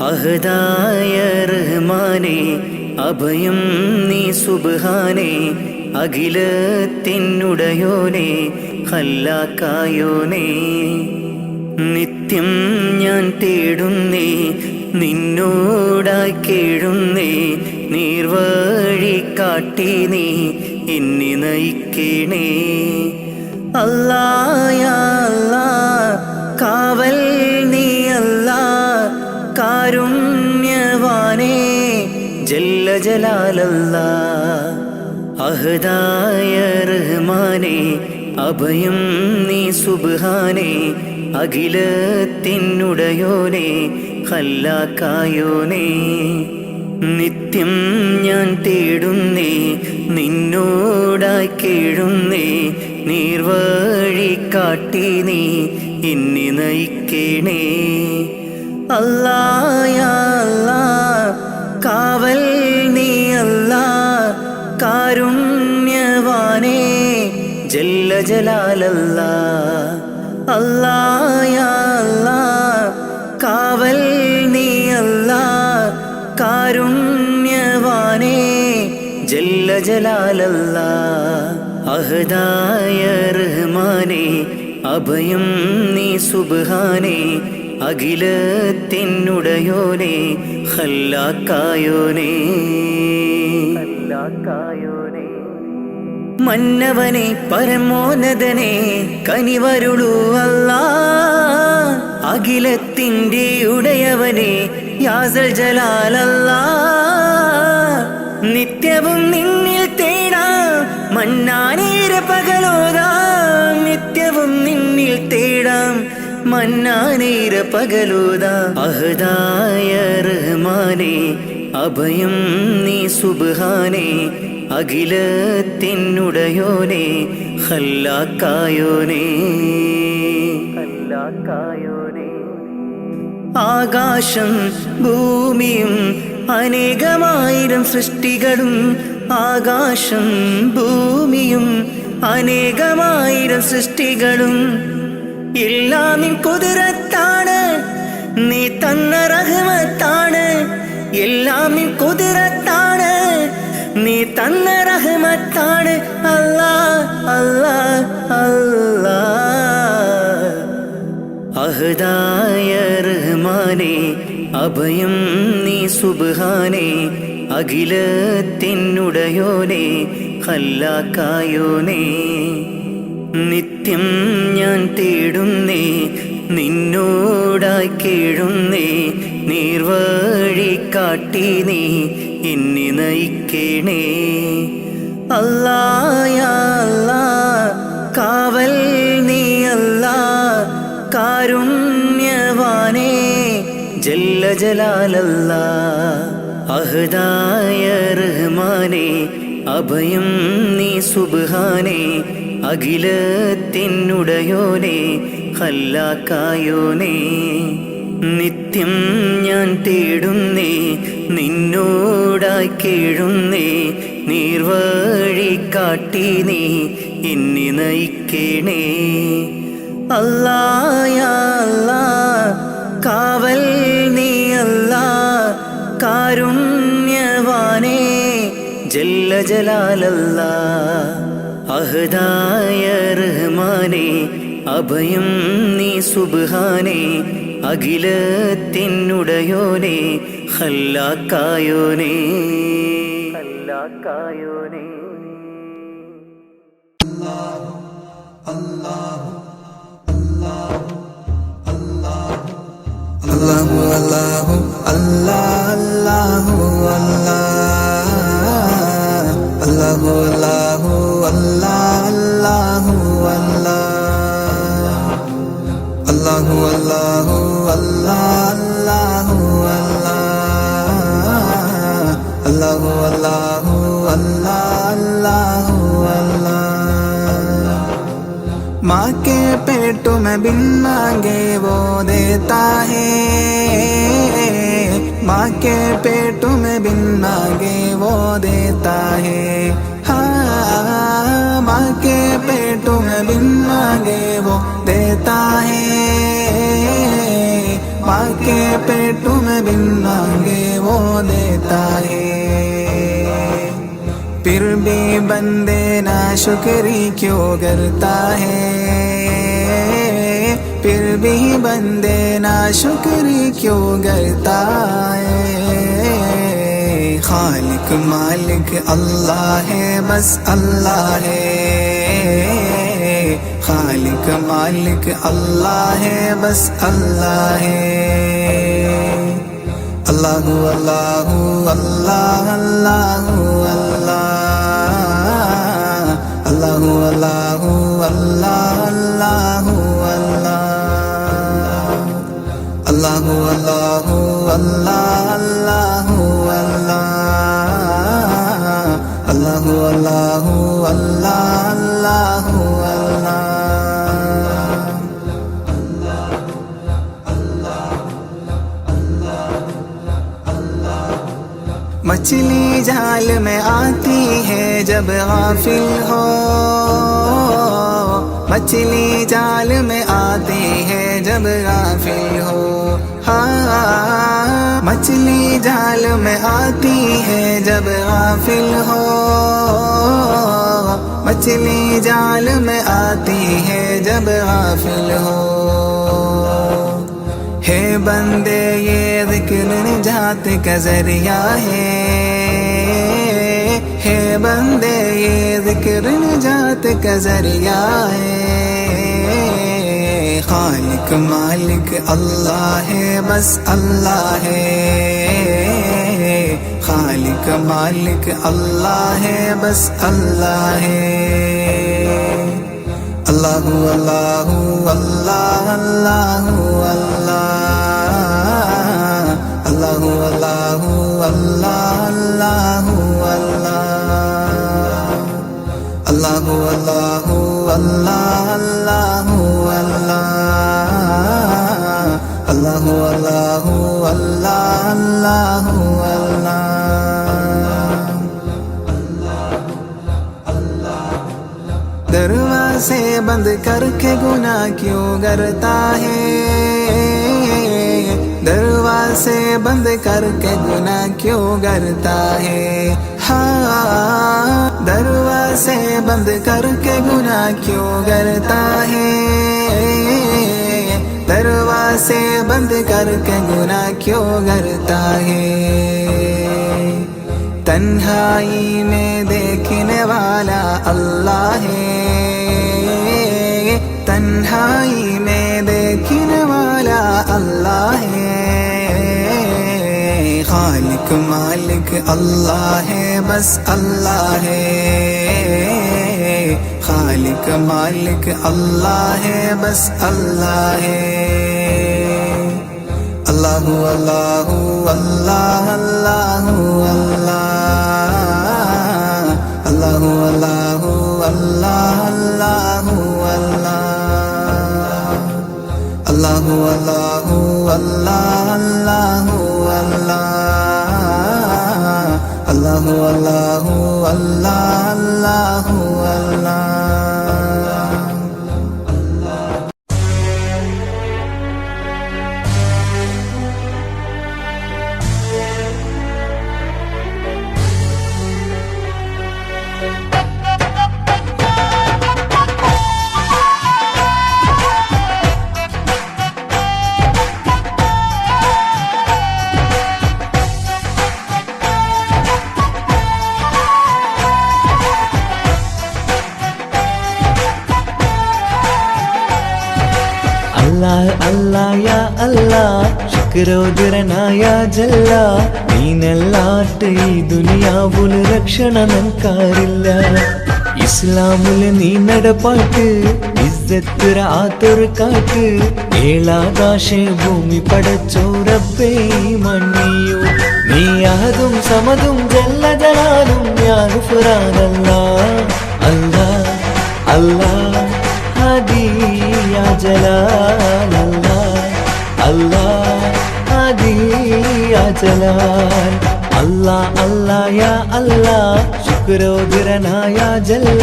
അഹദായ റഹ്മാനേ അഭയം നീ സുബ്ഹാനേ, അഖിലത്തിനുടയോനേ ഖല്ലാക്കായോനേ. നിത്യം ഞാൻ തേടുന്നേ നിന്നോടായി കേഴുന്നേ, നീർവഴി കാട്ടി നീ എന്നെ നയിക്കണേ. അല്ലാ യാ അല്ലാ കാവൽ നീ അല്ലാ, കാരുണ്യവാനേ ജല്ല ജലാലല്ലാ. അഹദായ റഹ്മാനേ അഭയം നീ സുബ്ഹാനേ, അഖിലത്തിനുടയോനേ ഖല്ലാക്കായോനേ. നിത്യം ഞാൻ തേടുന്നേ നിന്നോടായി കേഴുന്നേ, നീർവഴി കാട്ടി നീ എന്നെ നയിക്കണേ. അല്ലാ യാ അല്ലാ കാവൽ നീ അല്ലാ, കാരുണ്യവാനേ ജല്ല ജലാലല്ലാ. അല്ലാ യാ അല്ലാ കാവൽ നീ അല്ലാ, കാരുണ്യവാനേ ജല്ല ജലാലല്ലാ. അഹദായ റഹ്മാനേ അഭയം നീ സുബ്ഹാനേ, അഖിലത്തിനുടയോനേ ഖല്ലാക്കായോനേ. മന്നവനെ പരമോന്നതനെ കനിവരുളൂ അല്ലാ, അഖിലത്തിൻ്റെ ഉടയവനെ യാസൽ ജലാലല്ലാ. നിത്യവും നിന്നിൽ തേടാം മന്നാനീര പകലോതാം, നിത്യവും നിന്നിൽ തേടാം മന്നാനീര പകലോതാം. അഹദായ റഹ്മാനേ അഭയം നീ സുബ്ഹാനേ, അഖിലത്തിനുടയോനേ ഖല്ലാക്കായോനേ. ആകാശം ഭൂമിയും അനേകമായിരം സൃഷ്ടികളും, ആകാശം ഭൂമിയും അനേകമായിരം സൃഷ്ടികളും എല്ലാം നിൻ കുതിരത്താണ്, നീ തന്ന റഹ്മത്താണ്. എല്ലാം നിൻ കുതിരത്താണ്, നീ തന്ന റഹ്മത്താണ്. അല്ലാ അല്ലാ അല്ലാ. അഹദായ റഹ്മാനേ അഭയം നീ സുബ്ഹാനേ, അഖിലത്തിനുടയോനേ ഖല്ലാക്കായോനേ. നിത്യം ഞാൻ തേടുന്നേ നിന്നോടായി കേഴുന്നേ, നീർവഴി കാട്ടി നീ എന്നെ നയിക്കണേ. അല്ലാ യാ അല്ലാ കാവൽ നീ അല്ലാ, കാരുണ്യവാനേ ജല്ല ജലാലല്ലാ. അഹദായ റഹ്മാനേ അഭയം നീ സുബ്ഹാനേ, അഖിലത്തിനുടയോനേ ഖല്ലാക്കായോനേ. നിത്യം ഞാൻ തേടുന്നേ നിന്നോടായി കേഴുന്നേ, നീർവഴി കാട്ടി നീ എന്നെ നയിക്കണേ. അല്ലാ യാ അല്ലാ കാവൽ നീ അല്ലാ, കാരുണ്യവാനേ ജല്ല ജലാലല്ലാ. അഹദായ റഹ്മാനേ അഭയം നീ സുബ്ഹാനേ, അഖിലത്തിനുടയോനേ ഖല്ലാക്കായോനേ. അല്ലാഹു അല്ലാഹു അല്ലാഹു അല്ലാഹു അല്ലാഹു അല്ലാഹു അല്ലാഹു അല്ലാഹു അല്ലാഹു അല്ലാഹു അല്ലാഹു അല്ലാഹു അല്ലാഹു അല്ലാഹു അല്ലാഹു അല്ലാഹു माँ के पेट में बिन मांगे वो देता है, माँ के पेट में बिन मांगे वो देता है. हाँ माँ के पेट में बिन मांगे वो देता है, पाके पेटों में बिन मांगे वो देता है। फिर भी बंदे ना शुक्री क्यों करता है, फिर भी बंदे ना शुक्री क्यों करता है। खालिक मालिक अल्लाह है, बस अल्लाह है। खालिक मालिक अल्लाह है, बस अल्लाह है। अल्लाहु अल्लाहु अल्लाह अल्लाहु अल्लाह, अल्लाहु अल्लाहु अल्लाह अल्लाहु अल्लाह, अल्लाहु अल्लाहु अल्लाह अल्लाहु अल्लाह, अल्लाहु अल्लाहु अल्लाह अल्लाहु अल्लाह। मछली जाल में आती है जब गाफिल हो, मछली जाल में आती है जब गाफिल हो। हाँ, मछली जाल में आती है जब गाफिल हो, मछली जाल में आती है जब गाफिल हो। है बंदे ये ज़िक्र निजात का ज़रिया है बंदे ये ज़िक्र निजात का ज़रिया है। खालिक मालिक अल्लाह है, बस अल्लाह है। खालिक मालिक अल्लाह है, बस अल्लाह है। अल्लाहु अल्लाहु अल्लाह अल्लाहु अल्लाह, अल्लाहु अल्लाहु अल्लाह अल्लाहु अल्लाह, अल्लाहु अल्लाहु अल्लाह अल्लाहु अल्लाह, अल्लाहु अल्लाहु अल्लाह अल्लाहु अल्लाह। दरवाज़े बंद करके गुनाह क्यों करता है, दरवाज़े बंद करके गुनाह क्यों करता है। हाँ, दरवाज़े बंद करके गुनाह क्यों करता है, दरवाज़े बंद करके गुनाह क्यों करता है। तन्हाई में देखने वाला अल्लाह है, तन्हाई में देखने वाला अल्लाह है। खालिक मालिक अल्लाह है, बस अल्लाह है। खालिक मालिक अल्लाह है, बस अल्लाह है। अल्लाहु अल्लाहु अल्लाह अल्लाहु अल्लाह, अल्लाहु अल्लाहु अल्लाह अल्लाहु अल्लाह, अल्लाहु अल्लाहु अल्लाह अल्लाहु अल्लाह, अल्लाहु अल्लाहु अल्लाह अल्लाहु अल्लाह। അല്ലാഹ് അല്ലാഹ് യാ അല്ലാഹ് ശുക്രോദരനായ ജല്ല നീനല്ലാട്ട് ഈ ദുനിയാവുല് രക്ഷണ നൻകാരില്ല ഇസ്ലാമുല് നീ നടപ്പാട്ട് ഇസ്സത്തുര ആത്തൊരു കാട്ട് ഏഴാകാശ ഭൂമി പടച്ചോ റബ്ബേ മണ്ണിയോ നീ അഹദും സമദും ജല്ല ജലാലും യാ ഗുഫ്രാനല്ലാഹ് അല്ലാഹ് അല്ലാഹ് हादी या जलाल अल्लाह अल्लाह हादी या जलाल अल्लाह अल्लाह या अल्लाह ശുക്രോദരനായ ജല്ല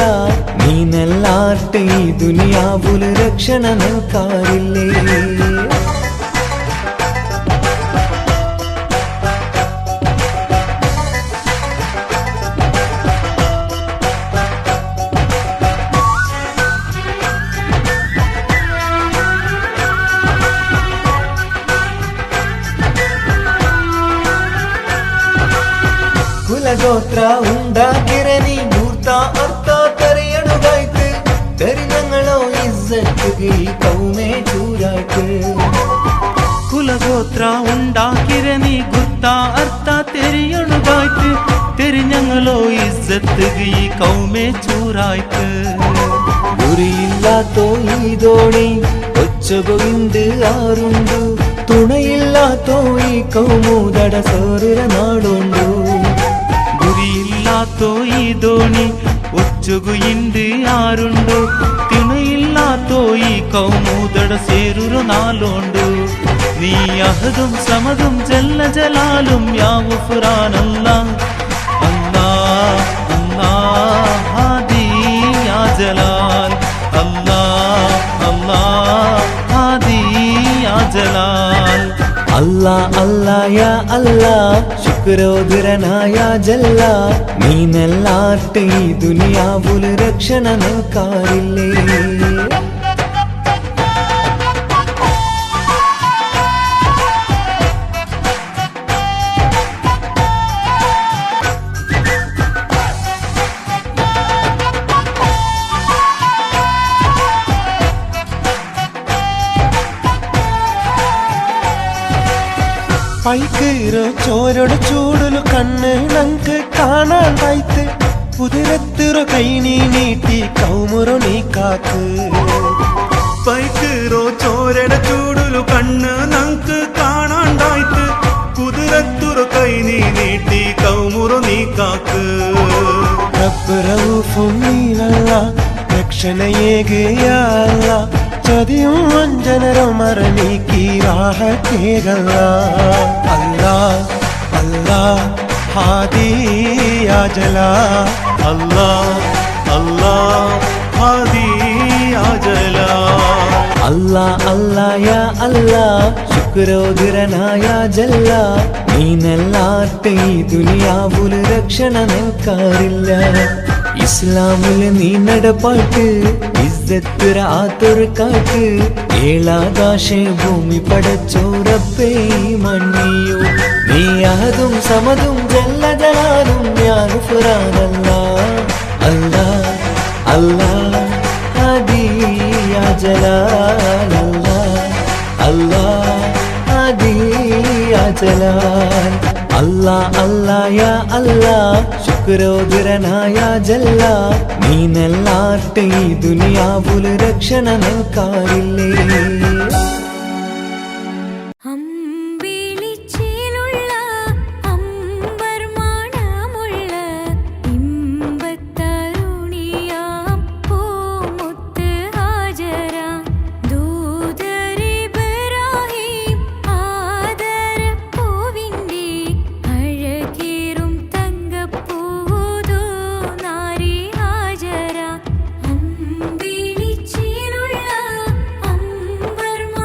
നീനല്ലാട്ട് ഈ ദുനിയാവുല് രക്ഷണ നൽകാറില്ലേ കുലഗോത്ര ഉണ്ടാക്കിരനി മൂർത്ത അർത്ഥ തെറിയണുകായ്ക്ക് തെരിഞ്ഞങ്ങളോ ഇസ്സത്തുകി കൗമേ ചൂരായ്ക്ക് കുലഗോത്ര ഉണ്ടാക്കിരനി ഗുർത്ത അർത്ഥ തെരിയണുകായ്ക്ക് തെരിഞ്ഞങ്ങളോ ഇസ്സത്തുകി കൗമേ ചൂരായ്ക്ക് ഗുരിയില്ലാത്തോ ഈ ദോണി ഒച്ചകൊയിണ്ട് ആറുണ്ടു തുണയില്ലാത്തോ ഈ കൗമൂതട സോറിര നാടുണ്ടു ഗുരിയില്ലാത്തോ ഈ ദോണി ഒച്ചുകുയിണ്ട് ആരുണ്ടു തുണയില്ലാത്തോ ഈ കൗമൂതട സേരുരു നാളുണ്ടു നീ അഹദും സമതും ജല്ല ജലാലും യാ ഗുഫ്രാനല്ല അല്ലാ അല്ലാ ഹാദി യാ ജലാൽ അല്ലാ അല്ലാ ഹാദി യാ ജലാൽ അല്ലാ അല്ലാ യാ അല്ലാ ശുക്രോദരനായ ജല്ല നീനല്ലാട്ട് ഈ ദുനിയാവുല് രക്ഷണ നിൽക്കാറില്ലേ പൈക്കീറോ ചോരോട് ചൂടുലു കണ്ണ് നങ്ക് കാണാണ്ടായിത്ത് കുതിരത്തിറോ കൈ നീ നീട്ടി കൗമുറോ നീ കാക്ക് പൈക്കീറോ ചോരട ചൂടുലു കണ്ണ് നങ്ക് കാണാണ്ടായിത്ത് കുതിരത്തുറു കൈ നീ നീട്ടി കൗമുറു നീ കാക്ക് റബ്ബ് റഊഫും നീനല്ല രക്ഷണയേകയല്ല ചതിയും വഞ്ചനരും മറനീക്കി രാഹത്തേകല്ല അല്ലാ അല്ലാ ഹാദി യാ ജലാ അല്ലാ അല്ലാ ഹാദി യാ ജലാ അല്ലാ അല്ലാ യാ അല്ലാ ശുക്രോദരനായ ജല്ല നീനല്ലാട്ട് ഈ ദുനിയാവുല് രക്ഷണ നിൽക്കാറില്ല ഇസ്ലാമില് നീ നടപ്പാട്ട് ഇസ്സത്തുര ആത്തൊരു കാട്ട് ഏളാകാശേ ഭൂമി പടച്ചോറപ്പേ മണ്ണിയോ നീ അഹദും സമതും ജല്ല ജലാലും യാ ഗുഫ്രാനല്ല അല്ലാ അല്ലാ ഹാദി യാ ജലാൽ അല്ലാ അല്ലാ ഹാദി യാ ജലാൽ അല്ലാ അല്ലാ യാ അല്ലാ ശുക്രോദരനായ ജല്ല നീനല്ലാട്ട് ഈ ദുനിയാവുല് രക്ഷണ നിൽക്കാറില്ലേ അമ്പിളിച്ചേലുള്ള അമ്പർമാണമുള്ള ഇമ്പത്തരുണിയാം പൂമുത്ത് ഹാജര ദൂതരിബ്രാഹിം ആദരപ്പൂവിൻ്റെ അഴകേറും തങ്കപ്പൂതൂ നാരി ഹാജര അമ്പിളിച്ചേലുള്ള അമ്പർമാ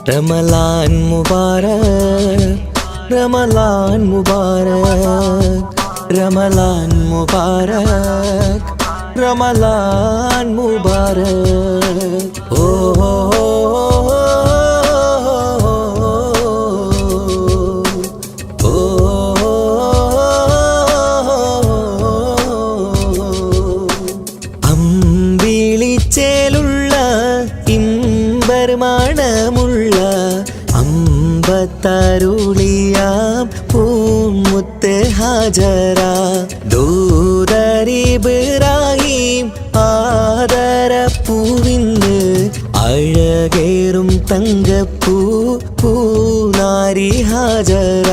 റമളാൻ മുബാരക് റമളാൻ മുബാരക് റമളാൻ മുബാരക് റമളാൻ മുബാരക് ഓ അമ്പിളിച്ചേലുള്ള ഇമ്പർമണമുള്ള അമ്പത്തരുളിയാം പൂമുത്ത് ഹാജറ ദൂതരിബ്രാഹിം ആദരപ്പൂവിന്ന് അഴകേറും തങ്കപ്പൂ പൂനാരി ഹാജറ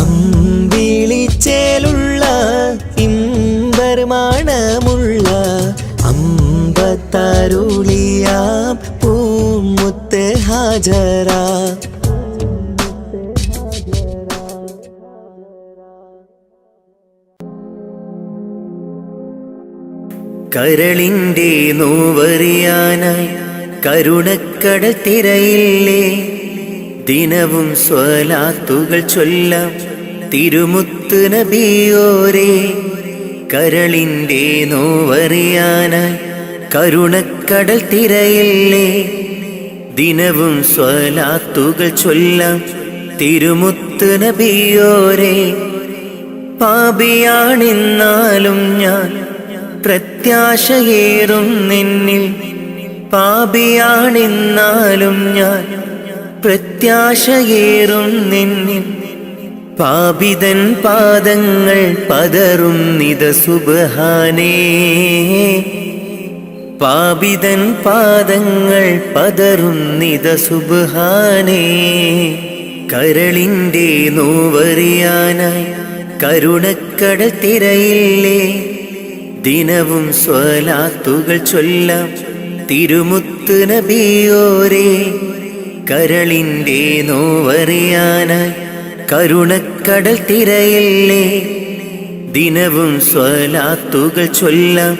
അമ്പിളിച്ചേലുള്ള ഇമ്പർമണമുള്ള അമ്പത്തരുളിയാം പൂമുത്ത് ഹാജറ കരളിൻ്റെ നോവറിയാനായി കരുണക്കടൽ തിരയില്ലേ ദിനവും സ്വലാത്തുകൾ ചൊല്ലാം തിരുമുത്ത് നബിയോരേ കരളിൻ്റെ നോവറിയാനായി കരുണക്കടൽ തിരയില്ലേ ദിനവും സ്വലാത്തുകൾ ചൊല്ലാം തിരുമുത്ത് നബിയോരേ പാപിയാണെന്നാലും ഞാൻ പ്രത്യാശയേറും നിന്നിൽ പാപിയാണെന്നാലും ഞാൻ പ്രത്യാശയേറും നിന്നിൽ പാപിതൻ പാദങ്ങൾ പതറും നിത സുബ്ഹാനേ പാപിതൻ പാദങ്ങൾ പതറും നിത സുബ്ഹാനേ കരളിൻ്റെ നോവറിയാനായി കരുണക്കടൽ തിരയില്ലേ ദിനവും സ്വലാത്തുകൾ ചൊല്ലാം തിരുമുത്ത് നബിയോരേ കരളിൻ്റെ നോവറിയാനായി കരുണക്കടൽ തിരയില്ലേ ദിനവും സ്വലാത്തുകൾ ചൊല്ലാം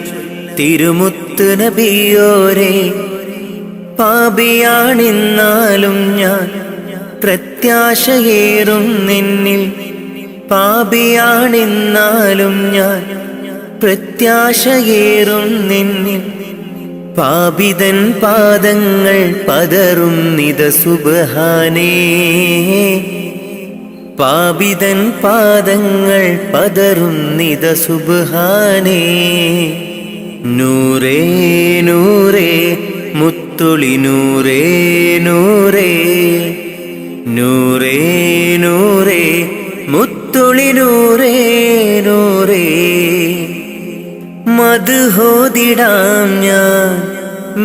തിരുമുത്ത് നബിയോരേ പാപിയാണെന്നാലും ഞാൻ പ്രത്യാശയേറും നിന്നിൽ പാപിയാണെന്നാലും ഞാൻ പ്രത്യാശയേറും നിന്നിൽ പാപിതൻ പാദങ്ങൾ പതറും നിത സുബ്ഹാനേ പാപിതൻ പാദങ്ങൾ പതറും നിത സുബ്ഹാനേ നൂറേ നൂറേ മുത്തുളി നൂറേ നൂറേ നൂറേ നൂറേ മുത്തുളി നൂറേ നൂറേ മദ്ഹോദിടാം ഞാൻ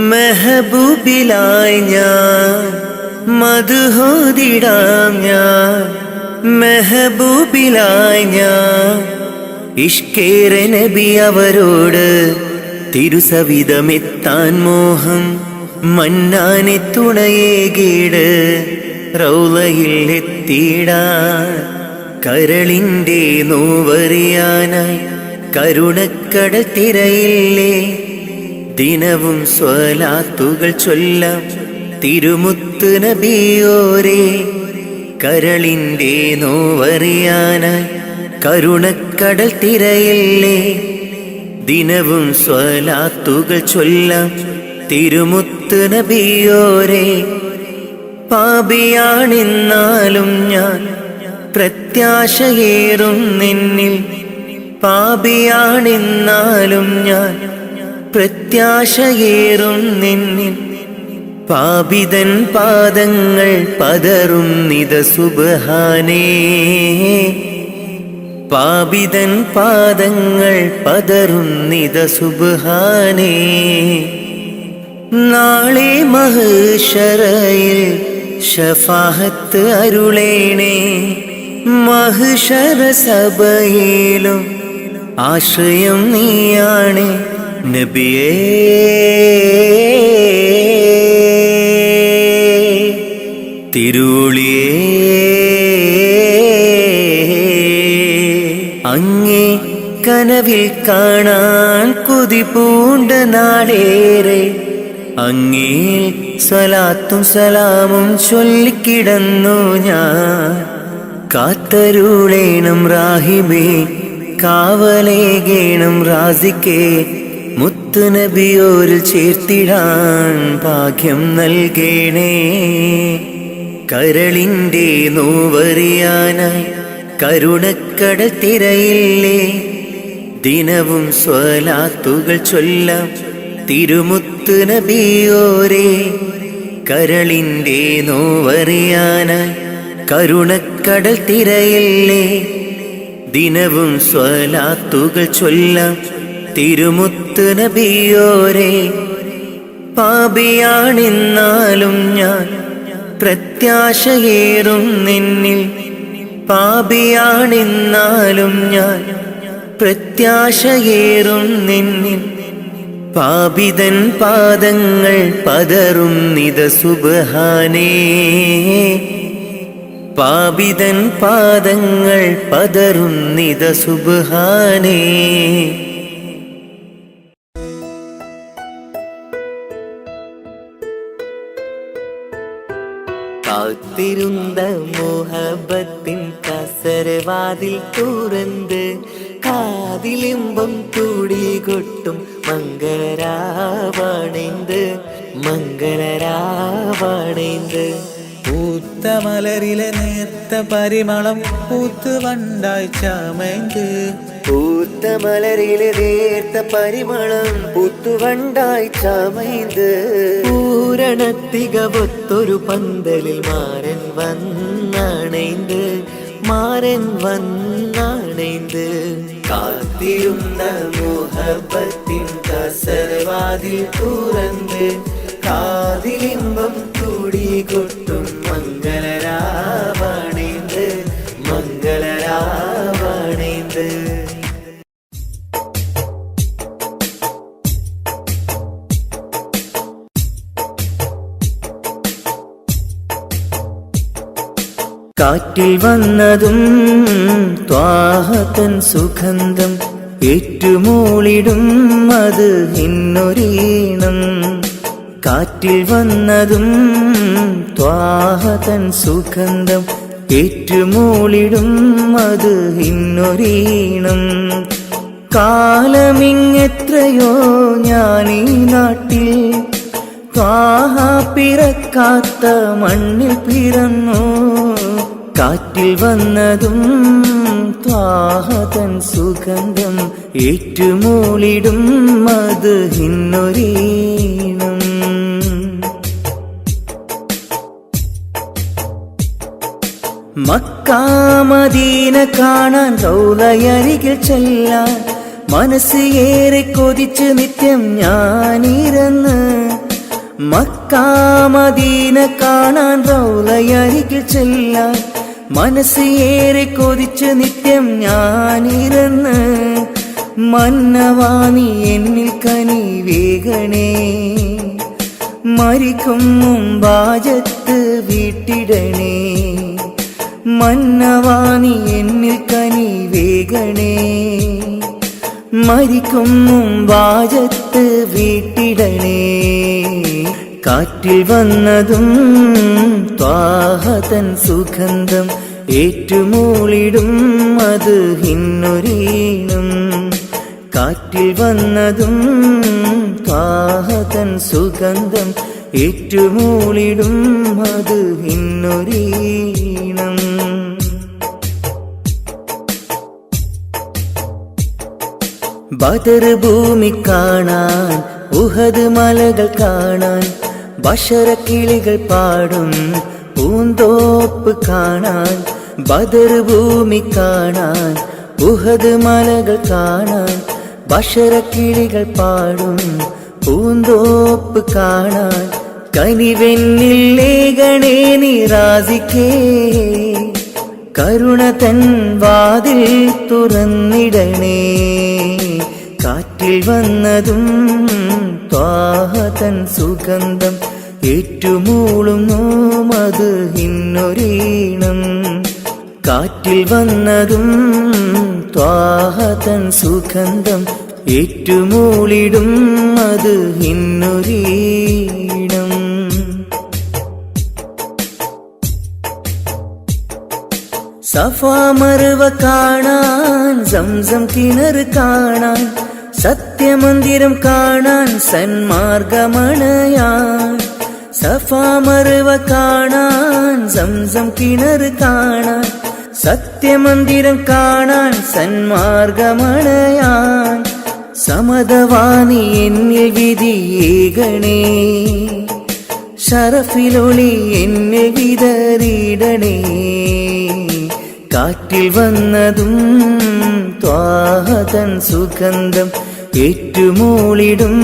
മെഹബൂബിലായി ഞാൻ മദ്ഹോദിടാം ഞാൻ മെഹബൂബിലായി ഞാൻ ഇഷ്കേറെ നബി അവരോട് തിരുസവിധമെത്താൻ മോഹം മന്നാനെ തുണയേകീട് റൗളയിൽ എത്തിയിടാൻ കരളിൻ്റെ നോവറിയാനായി കരുണക്കടൽ തിരയില്ലേ ദിനവും സ്വലാത്തുകൾ ചൊല്ലാം തിരുമുത്ത് നബിയോരേ കരളിൻ്റെ നോവറിയാനായി കരുണക്കടൽ തിരയില്ലേ ദിനവും സ്വലാത്തുകൾ ചൊല്ലാം തിരുമുത്ത് നബിയോരേ പാപിയാണെന്നാലും ഞാൻ പ്രത്യാശയേറും നിന്നിൽ പാപിയാണെന്നാലും ഞാൻ പ്രത്യാശയേറും നിന്നിൽ പാപിതൻ പാദങ്ങൾ പതറും നിത സുബ്ഹാനേ പാപിതൻ പാദങ്ങൾ പതറും നിത സുബ്ഹാനേ നാളെ മഹ്ശറയിൽ ശഫാഅത്ത് അരുളേണേ മഹ്ശറ സഭയിലും ആശ്രയം നീയാണ് നബിയേ തിരുളിയേ അങ്ങേ കനവിൽ കാണാൻ കൊതി പൂണ്ട നാടേറെ അങ്ങേ സ്വലാത്തും സലാമും ചൊല്ലിക്കിടന്നു ഞാൻ. കാത്തരുളേണം റാഹിബേ, കാവലേകേണം റാസിക്കേ, മുത്തുനബിയോരിൽ ചേർത്തിടാൻ ഭാഗ്യം നൽകേണേ. കരളിൻ്റെ നോവറിയാനായി കരുണക്കടൽ തിരയില്ലേ, ദിനവും സ്വലാത്തുകൾ ചൊല്ലാം തിരുമുത്ത് നബിയോരേ. കരളിൻ്റെ നോവറിയാനായി കരുണക്കടൽ തിരയില്ലേ, ദിനവും സ്വലാത്തുകൾ ചൊല്ലാം തിരുമുത്ത് നബിയോരേ. പാപിയാണെന്നാലും ഞാൻ പ്രത്യാശയേറും നിന്നിൽ, പാപിയാണെന്നാലും ഞാൻ പ്രത്യാശയേറും നിന്നിൽ. പാപിതൻ പാദങ്ങൾ പതറും നിത സുബ്ഹാനേ, പാപിതൻ പാദങ്ങൾ പതറും നിത സുബ്ഹാനേ. കാത്തിരുന്ന മോഹബത്തിൻ കസരവാതിൽ തുറന്ന് കാതിലിമ്പം കൂടികൊട്ടും മംഗളരാവണൈന്ത്, മംഗളരാവണൈന്ത്. പൂത്ത മലരിലെ നേർത്ത പരിമളം പൂത്ത് വണ്ടായി ചമൈന്ത്, പൂത്ത മലരിലെ നേർത്ത പരിമളം പൂത്തുവണ്ടായി ചമൈന്ത്. പൂരണത്തികവൊത്തൊരു പന്തലിൽ മാരൻ വന്നണൈന്ത്, മാരൻ വന്നണൈന്ത്. കാത്തിരുന്ന മോഹബത്തിൻ കസരവാതിൽ തുറന്ന് കാതിലിമ്പം കൂടികൊട്ടും മംഗളരാവണൈന്ത്, മംഗളരാവണൈന്ത്. കാറ്റിൽ വന്നതും ത്വാഹതൻ സുഗന്ധം ഏറ്റുമൂളിടും അത് ഇന്നൊരീണം. കാറ്റിൽ വന്നതും ത്വാഹതൻ സുഗന്ധം ഏറ്റുമൂളിടും അത് ഇന്നൊരീണം. കാലമിങ്ങെത്രയോ ഞാനീ നാട്ടിൽ ത്വാഹ പിറക്കാത്ത മണ്ണിൽ പിറന്നു. കാറ്റിൽ വന്നതും ത്വാഹതൻ സുഗന്ധം ഏറ്റുമൂളിടും അത് ഇന്നൊരീണം. മക്ക മദീന കാണാൻ റൗളയരികിൽ ചെല്ലാൻ മനസ്സ് ഏറെ കൊതിച്ച് നിത്യം ഞാനിരന്ന്. മക്ക മദീന കാണാൻ റൗളയരികിൽ ചെല്ലാൻ മനസ്സ് ഏറെ കൊതിച്ച് നിത്യം ഞാനിരന്ന്. മന്നവാണി എന്നിൽ കനിവേകണേ, മരിക്കും മുമ്പാജത്ത് വീട്ടിടണേ. മന്നവാണി എന്നിൽ കനിവേകണേ, മരിക്കും മുമ്പാജത്ത് വീട്ടിടണേ. കാറ്റിൽ വന്നതും ത്വാഹതൻ സുഗന്ധം ഏറ്റുമൂളിടും അത് ഇന്നൊരീണം. കാറ്റിൽ വന്നതും ത്വാഹതൻ സുഗന്ധം ഏറ്റുമൂളിടും അത് ഇന്നൊരീണം. ബദർ ഭൂമി കാണാൻ ഉഹദ് മലകൾ കാണാൻ ബഷറക്കിളികൾ പാടും പൂന്തോപ്പ് കാണാൻ. ബദർ ഭൂമി കാണാൻ ഉഹദ് മലകൾ കാണാൻ ബഷറക്കിളികൾ പാടും പൂന്തോപ്പ് കാണാൻ. കനിവെന്നില്ലേകണേ നിറാസിക്കേ, കരുണ തൻ വാതിൽ തുറന്നിടണേ. കാറ്റിൽ വന്നതും ത്വാഹതൻ സുഗന്ധം ഏറ്റുമൂളുന്നു അത് ഇന്നൊരീണം. കാറ്റിൽ വന്നതും ത്വാഹതൻ സുഗന്ധം ഏറ്റുമൂളിടും അത് ഇന്നൊരീണം. സഫാ മർവ കാണാൻ, സംസം കിണർ കാണാൻ, സത്യമന്ദിരം കാണാൻ, സന്മാർഗമണയാൻ. സഫാ മർവ കാണാൻ, സംസം കിണർ കാണാൻ, സത്യമന്ദിരം കാണാൻ, സന്മാർഗമണയാൻ. സമതവാണി എന്നിൽ വിധിയേകണേ, ഷറഫിലൊളി എന്നെ വിതറിയിടണേ. കാറ്റിൽ വന്നതും ത്വാഹതൻ സുഗന്ധം, ഏറ്റുമൂളിടും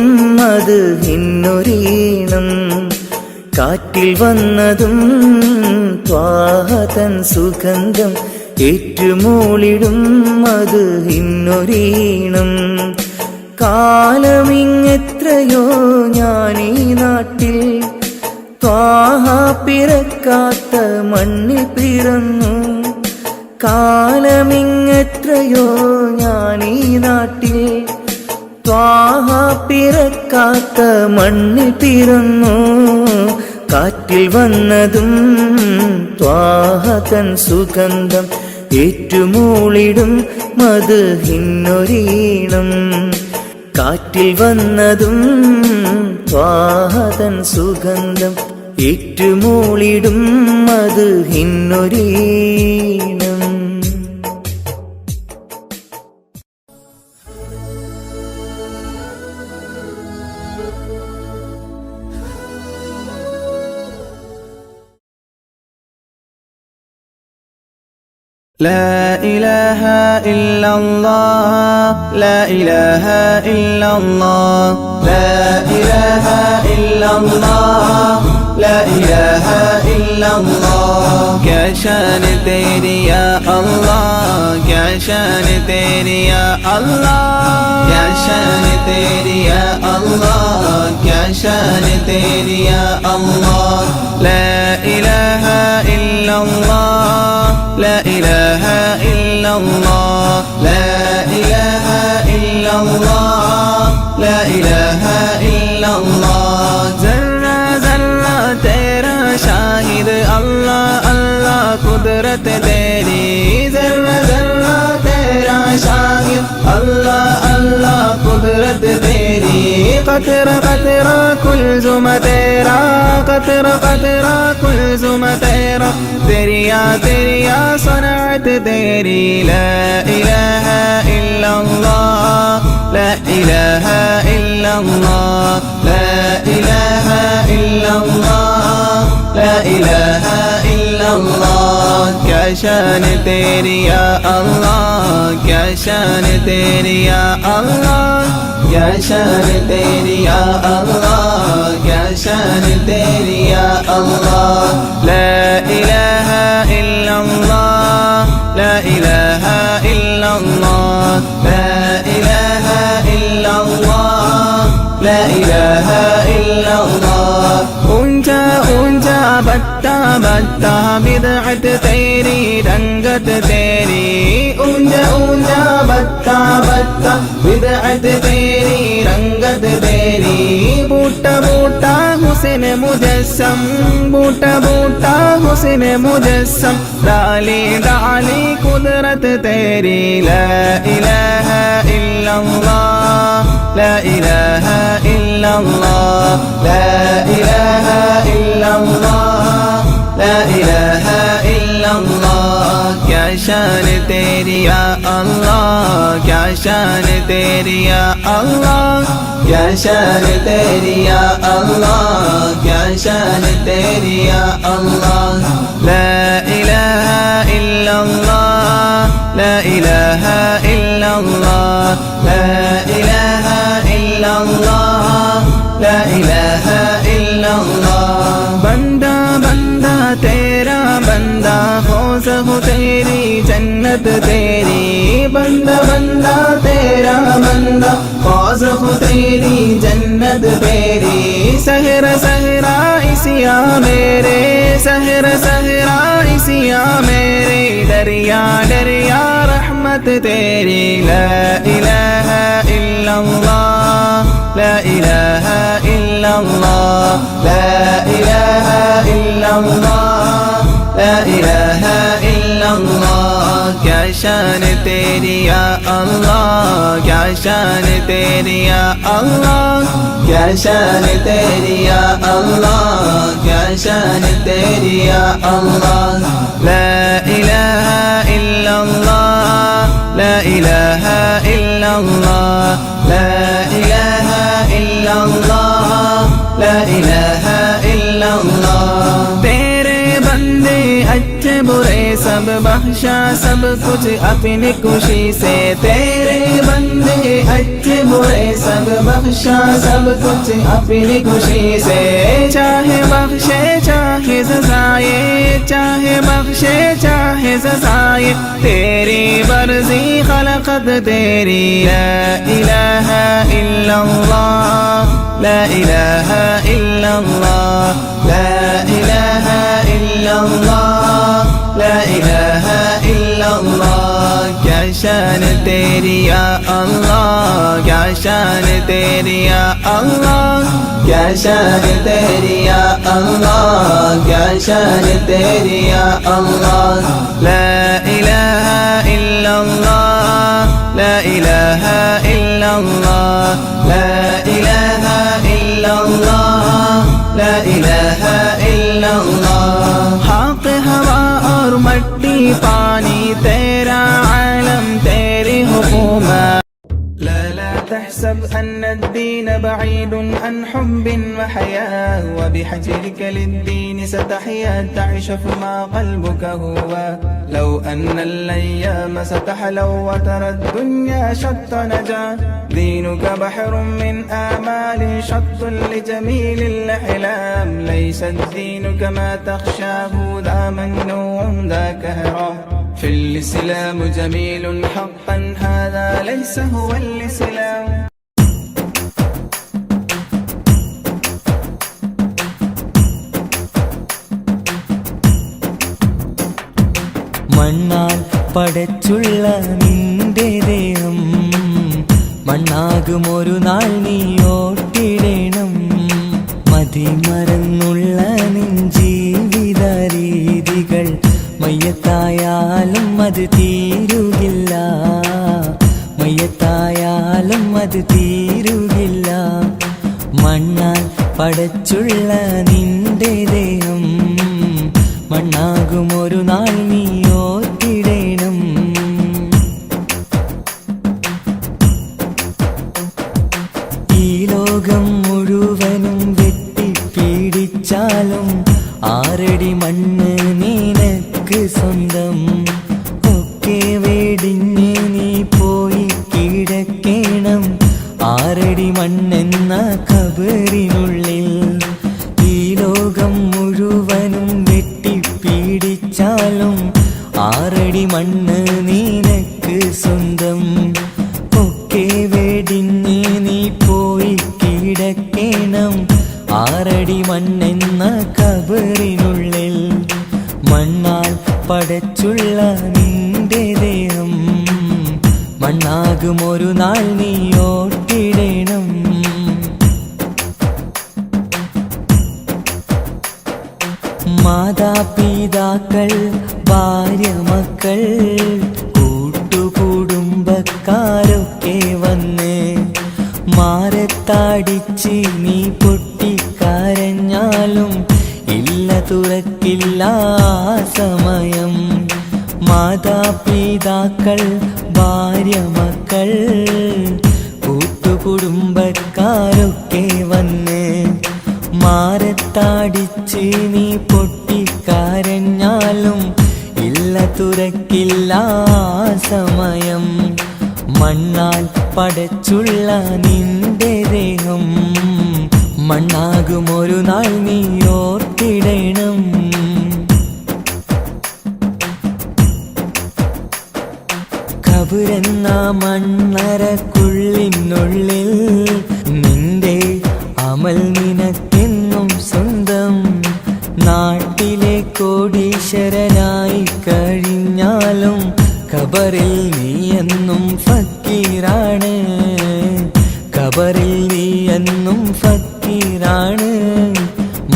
അത് ഇന്നൊരീണം. കാറ്റിൽ വന്നതും ത്വാഹതൻ സുഗന്ധം, ഏറ്റുമൂളിടും അത് ഇന്നൊരീണം. കാലമിങ്ങെത്രയോ ഞാനീ നാട്ടിൽ, ത്വാഹ പിറക്കാത്ത മണ്ണിൽ പിറന്നു. കാലമിങ്ങെത്രയോ ഞാനീ നാട്ടിൽ, ത്വാഹ പിറക്കാത്ത മണ്ണിൽ പിറന്നു. കാറ്റിൽ വന്നതും ത്വാഹതൻ സുഗന്ധം, ഏറ്റുമൂളിടും മദ്ഹിന്നൊരീണം. കാറ്റിൽ വന്നതും ത്വാഹതൻ സുഗന്ധം, ഏറ്റുമൂളിടും മദ്ഹിന്നൊരീണം. لا إله إلا الله لا إله إلا الله لا إله إلا الله لا إله إلا الله क्या शान तेरी या अल्लाह क्या शान तेरी या अल्लाह क्या शान तेरी या अल्लाह क्या शान तेरी या अल्लाह لا إله إلا الله لا إله إلا الله لا إله إلا الله لا إله إلا الله ज़र्रा ज़र्रा तेरा शाहिद अल्लाह अल्लाह कुदरत तेरी ज़र्रा ज़र्रा तेरा शाहिद अल्लाह अल्लाह कुदरत तेरी क़तरा क़तरा कुल्ज़ुम तेरा क़तरा क़तरा कुल्ज़ुम तेरा तेरिया तेरिया सनात तेरी ला इलाहा इल्लल्लाह ला इलाहा इल्लल्लाह ला इलाहा इल्लल्लाह ला इलाहा इल्लल्लाह क्या शान तेरी या अल्लाह क्या शान तेरी या अल्लाह क्या शान तेरी या अल्लाह क्या शान तेरी या अल्लाह ला इलाहा इल्लल्लाह ला इलाहा इल्लल्लाह ला इलाहा इल्लल्लाह ला इलाहा इल्लल्लाह ऊंचा ऊंचा बट्टा बट्टा बिदअत तेरी रंगत तेरी ऊंचा ऊंचा बट्टा बट्टा बिदअत तेरी रंगत तेरी बूटा बूटा हुस्न मुजस्सम बूटा बूटा हुस्न मुजस्सम डाली डाली कुदरत तेरी ला इलाहा इल्लल्लाह ला इलाहा इल्लल्लाह ला इलाहा इल्लल्लाह ला इलाहा इल्लल्लाह क्या शान तेरी या अल्लाह क्या शान तेरी या अल्लाह क्या शान तेरी या अल्लाह क्या शान तेरी या अल्लाह ला इलाहा इल्लल्लाह ला इलाहा इल्लल्लाह ला इलाहा इल्लल्लाह ला इलाहा इल्लल्लाह बंदा बंदा तेरा बंदा फौज हो तेरी जन्नत तेरी बंदा बंदा तेरा बंदा फौज हो तेरी जन्नत तेरी सहरा सहरा इसिया मेरे सहरा सहरा इसिया मेरे दरिया दरिया रहमत तेरी ला इलाहा इल्ला इलाहा इल्लल्लाह क्या शान तेरी या अल्लाह क्या शान तेरी या अल्लाह क्या शान तेरी या अल्लाह क्या शान तेरी या अल्लाह ला इलाहा इल्लल्लाह ला इलाहा इल्लल्लाह ला इलाहा इल्लल्लाह ला इलाहा इल्लल्लाह तेरे बंदे अच्छे बुरे सब बख्शा सब कुछ अपनी खुशी से तेरे बंदे अच्छे बुरे सब बख्शा सब कुछ अपनी खुशी से चाहे बख्शे चाहे सजाए चाहे बख्शे चाहे सजाए तेरी मर्जी खलकत तेरी ला इलाहा इल्लल्लाह ला इलाहा इल्लल्लाह ला इलाहा इल्लल्लाह ला इलाहा इल्लल्लाह क्या शान तेरी या अल्लाह क्या शान तेरी या अल्लाह क्या शान तेरी या अल्लाह क्या शान तेरी या अल्लाह ला इलाहा इल्लल्लाह ला इलाहा इल्लल्लाह ला इलाहा इल्लल्लाह ला इलाहा इल्लल्लाह हक हवा और मट्टी पानी तेरा आलम तेरी हुकूमत لا تحسب أن الدين بعيد عن حب وحياة وبحجرك للدين ستحيا تعيش فيما قلبك هو لو أن الأيام ستحلو وترى الدنيا شط نجاة دينك بحر من آمال شط لجميل الأحلام ليس الدين كما تخشاه ذا ممنوع ذا كهرام في الإسلام جميل حقا هذا ليس هو الإسلام മണ്ണാൽ പടച്ചുള്ള നിന്റെ ദേഹം മണ്ണാകും ഒരു നാൾ നീ ഓട്ടിടണം മതിമറന്നുള്ള നിൻ ജീവിത രീതികൾ മയ്യത്തായാലും അത് തീരുകില്ല മയ്യത്തായാലും അത് തീരുകില്ല മണ്ണാൽ പടച്ചുള്ള നിന്റെ ദേഹം മണ്ണാകും ഒരു നാൾ നീ ഓർത്തിടണം ഈ ലോകം മുഴുവനും വെട്ടിപ്പീഡിച്ചാലും ആറടി മണ്ണ് നിനക്ക് സ്വന്തം ഒക്കെ വെടിഞ്ഞ് നീ പോയി കിടക്കണം ആറടി മണ്ണെന്ന ഖബറിനുള്ളിൽ ഈ ലോകം മുഴുവനും വെട്ടിപ്പീഡിച്ചാലും ആറടി മണ്ണ് നിനക്ക് സ്വന്തം ഒക്കെ വെടിഞ്ഞ് നീ പോയി കിടക്കണം ആറടി മണ്ണെന്ന ഖബറിനുള്ളിൽ മണ്ണാൽ പടച്ചുള്ള നിന്റെ ദേഹം മണ്ണാകും ഒരു നാൾ നീ ഓട്ടിടണം മാതാപിതാക്കൾ ഭാര്യ മക്കൾ കൂട്ടുകുടുംബക്കാരൊക്കെ വന്ന് മാറത്താടിച്ച് നീ പൊട്ടിക്കരഞ്ഞാലും ഇല്ല തുറക്കില്ല സമയം മാതാപിതാക്കൾ ഭാര്യ മക്കൾ കൂട്ടുകുടുംബക്കാരൊക്കെ വന്ന് മാറത്താടിച്ച് നീ പൊട്ടിക്കരഞ്ഞാലും ഇല്ല തുറക്കില്ല സമയം മണ്ണാൽ പടച്ചുള്ള നിന്റെ ദേഹം മണ്ണാകും ഒരു നാൾ നീ ഓർത്തിടണം ഖബറെന്ന മണ്ണറക്കുള്ളിനുള്ളിൽ നിന്റെ അമൽ നിനക്കെന്നും സ്വന്തം നാട്ടിലെ കോടീശ്വരനായി കഴിഞ്ഞാലും ഖബറിൽ നീ എന്നും ഫക്കീറാണ് ഖബറിൽ നീ എന്നും ഫക്കീറാണ്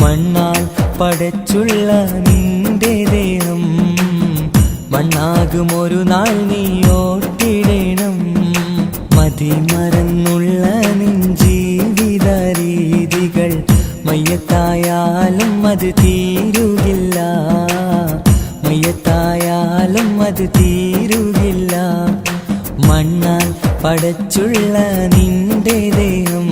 മണ്ണാൽ പടച്ചുള്ള നിന്റെ ദേഹം മണ്ണാകുമൊരു നാൾ നീ ഓർത്തിടണം. മതിമറന്നുള്ള നിൻ ജീവിത രീതികൾ മയ്യത്തായാലും അത് തീരുകില്ല, മയ്യത്തായാലും അത് തീരുകില്ല. മണ്ണാൽ പടച്ചുള്ള നിന്റെ ദേഹം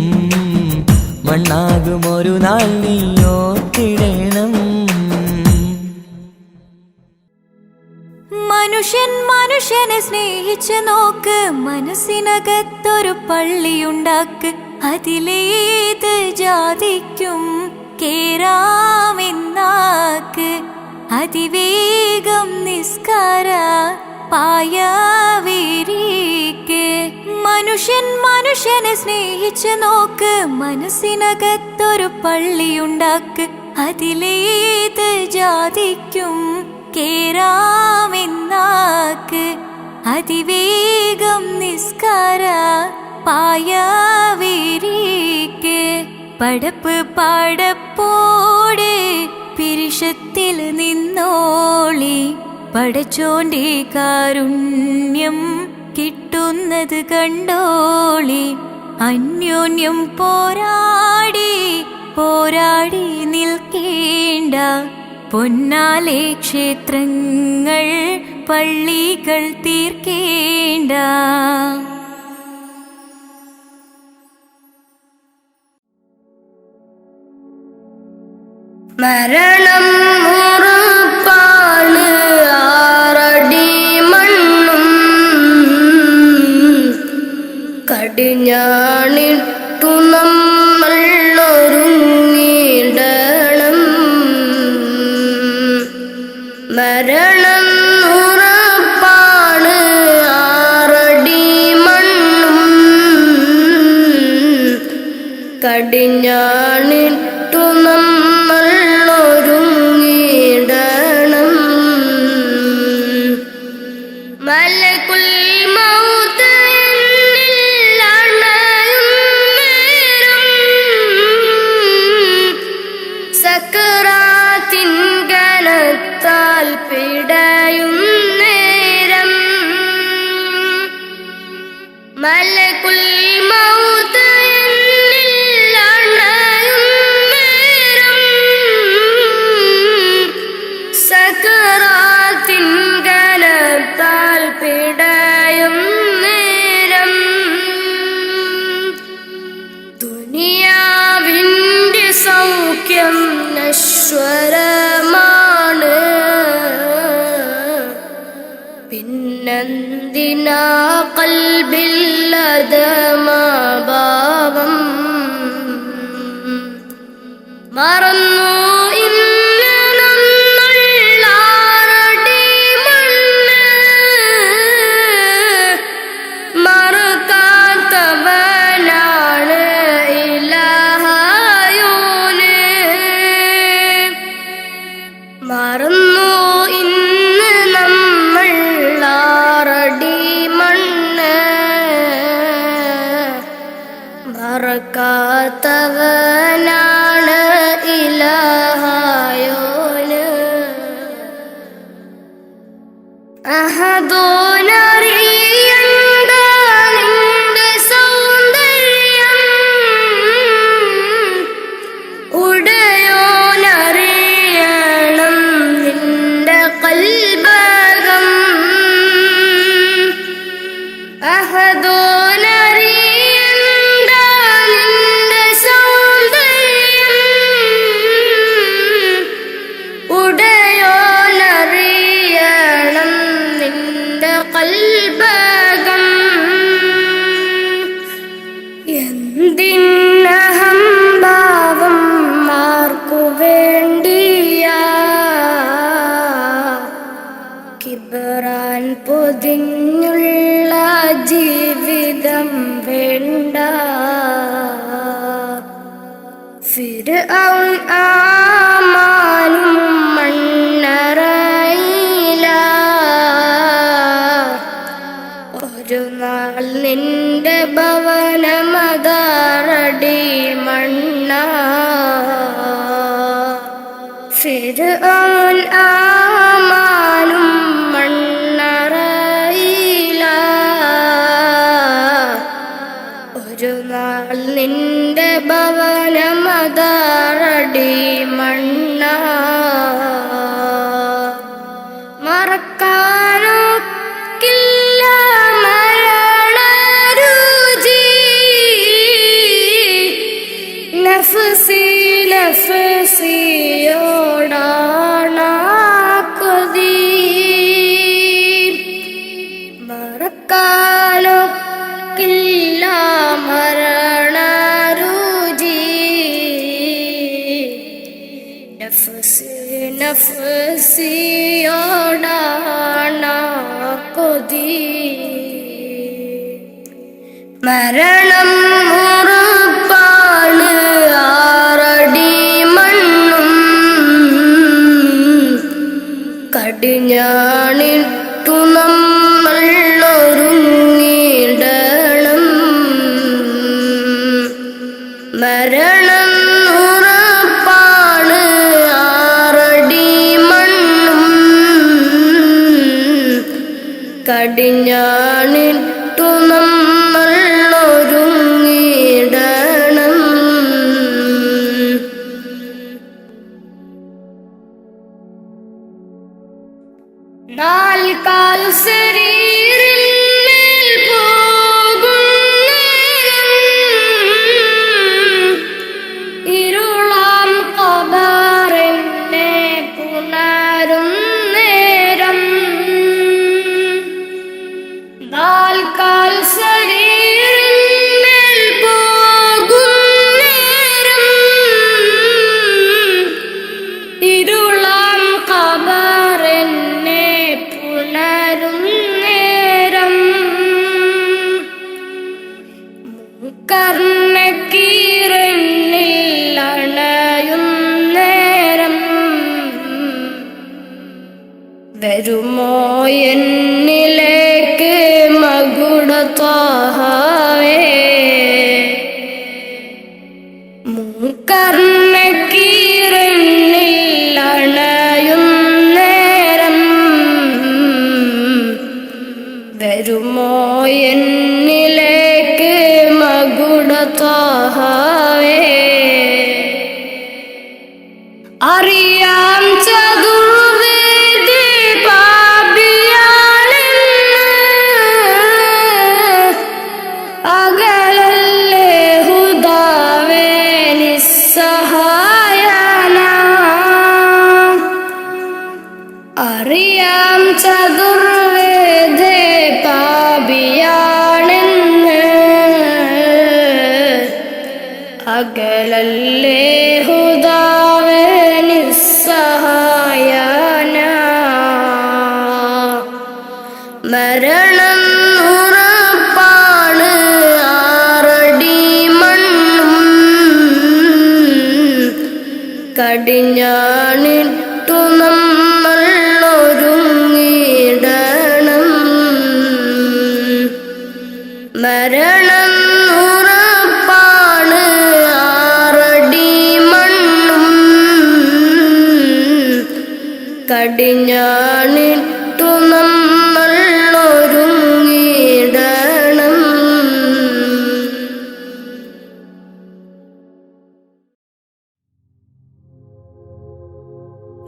മണ്ണാകുമൊരു നാൾ നീ ഓർത്തിടണം. മനുഷ്യനെ സ്നേഹിച്ച് നോക്ക്, മനസ്സിനകത്തൊരു പള്ളിയുണ്ടാക്ക്. അതിലേത് ജാതിക്കും കേറാമെന്നാക്ക്. അതിവേഗം നിസ്കാര പായവിരിക്ക്. മനുഷ്യനെ സ്നേഹിച്ച് നോക്ക്, മനസ്സിനകത്തൊരു പള്ളിയുണ്ടാക്ക്. അതിലേത് ജാതിക്കും കേറാമെന്നാക്ക്. അതിവേഗം നിസ്കാര പായവിരിക്ക്. പടപ്പ് പാടപ്പോടെ പിരിശത്തിൽ നിന്നോളി. പടച്ചോന്റെ കാരുണ്യം കിട്ടുന്നത് കണ്ടോളി. അന്യോന്യം പോരാടി നിൽക്കേണ്ട. പൊന്നാലെ ക്ഷേത്രങ്ങൾ പള്ളികൾ തീർക്കേണ്ട. മരണം ഉറപ്പാണ്, ആറടി മണ്ണും കടിഞ്ഞാണിട്ടു നമ്മൾ ഒരുങ്ങിടണം. മരണം ഉറപ്പാണ്, ആറടി മണ്ണും കടിഞ്ഞാണിട്ടു നമ്മൾ ഒരുങ്ങിടണം. മലക്കുൽ മൗത്ത് എന്നിൽ അണയും നേരം, സക്കറാത്തിൻ കനത്താൽ പിടയും നേരം. മലക്കുൽ മൗത്ത് എന്നിൽ അണയും നേരം, സക്കറാത്തിൻ കനത്താൽ പിടയും നേരം. ദുനിയാവിന്റെ സൗഖ്യം നശ്വരമാണ്, പിന്നെന്തിനാ കൽബില്ലതമാഭാവം. മറന്നു ഇന്ന് നമ്മൾ ആറടി മണ്ണ്, മറക്കാത്തവനാണ് ഇലാഹായോന്. മറന്നു ഇന്ന് നമ്മൾ ആറടി മണ്ണ്, മറക്കാത്തവനാണ് ഇലാഹായോന്. അഹദോനറിയണ്ട നിന്റെ സൗന്ദര്യം, ഉടയോനറിയണം നിന്റെ കൽബകം. അഹദോനറിയണ്ട നിന്റെ സൗന്ദര്യം, ഉടയോനറിയണം നിന്റെ കൽബകം. എന്തിനഹംഭാവം ആർക്കു വേണ്ടിയാ, കിബറാൻ പൊതിഞ്ഞുള്ള ജീവിതം വേണ്ട. ഫിർഔൻ ആമാനും മണ്ണറയില, ഒരു നാൾ നിന്റെ ഭവനമതാറടി മണ്ണ. ഫിർഔൻ ആമാനും മണ്ണറയില, ഒരു നാൾ നിന്റെ ഭവനമതാറടി മണ്ണ മറക്കാനൊക്കില്ല മരണരുചി നഫ്സി നഫ്സിയോടാണ കൊതി മറക്കാനൊക്കില്ല മരണരുചി നഫ്സി നഫ്സിയോടാണ കൊതി മരണം ഉറപ്പാണ് ആറടി മണ്ണും കടിഞ്ഞാണിട്ടു നമ്മൾ ഒരുങ്ങിടണം മരണം ഉറപ്പാണ് ആറടി മണ്ണും കടിഞ്ഞാണിട്ടു നമ്മൾ ഒരുങ്ങിടണം നാൽക്കാൽ ശരീരമേൽ പോകും നേരം ഇരുളാം ഖബറിനെ പുണരും നേരം നാൽക്കാൽ ശരീരമേൽ പോകും നേരം ഇരുളാം ഖബറിനെ പുണരും നേരം കർണക്കീറന്നിൽ അണയും നേരം വരുമോ എന്നിലേക്ക് മകുടത്താഹവേ കർണക്കീറന്നിൽ അണയും നേരം വരുമോ എന്നിലേക്ക് മകുടത്താഹവേ അറിയാം ചതുർവേദി പാപിയാണെന്ന് അകലല്ലേ ഹുദാവേ നിസ്സഹായന അറിയാം ചതുർവേദി പാപിയാണെന്ന് അകലല്ലേ ഹുദാവേ നിസ്സഹായന മരണം ഉറപ്പാണ് ആറടി മണ്ണും കടിഞ്ഞാണിട്ടു നമ്മൾ ഒരുങ്ങിടണം മരണം ഉറപ്പാണ് ആറടി മണ്ണും കടിഞ്ഞാണിട്ടു നമ്മൾ ഒരുങ്ങിടണം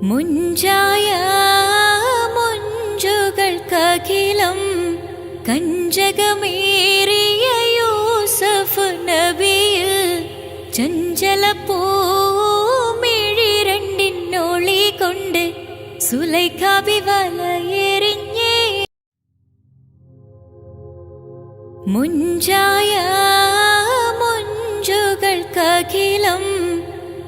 മുഞ്ചായ മുഞ്ചുകൾക്കഖിലം കഞ്ചകമേറിയ യൂസഫ് നബിയിൽ ചഞ്ചല പൂമിഴി രണ്ടിനൊളി കൊണ്ട് സുലൈഖാബി വലയെറിഞ്ഞേ മുഞ്ചായ മുഞ്ചുകൾക്കഖിലം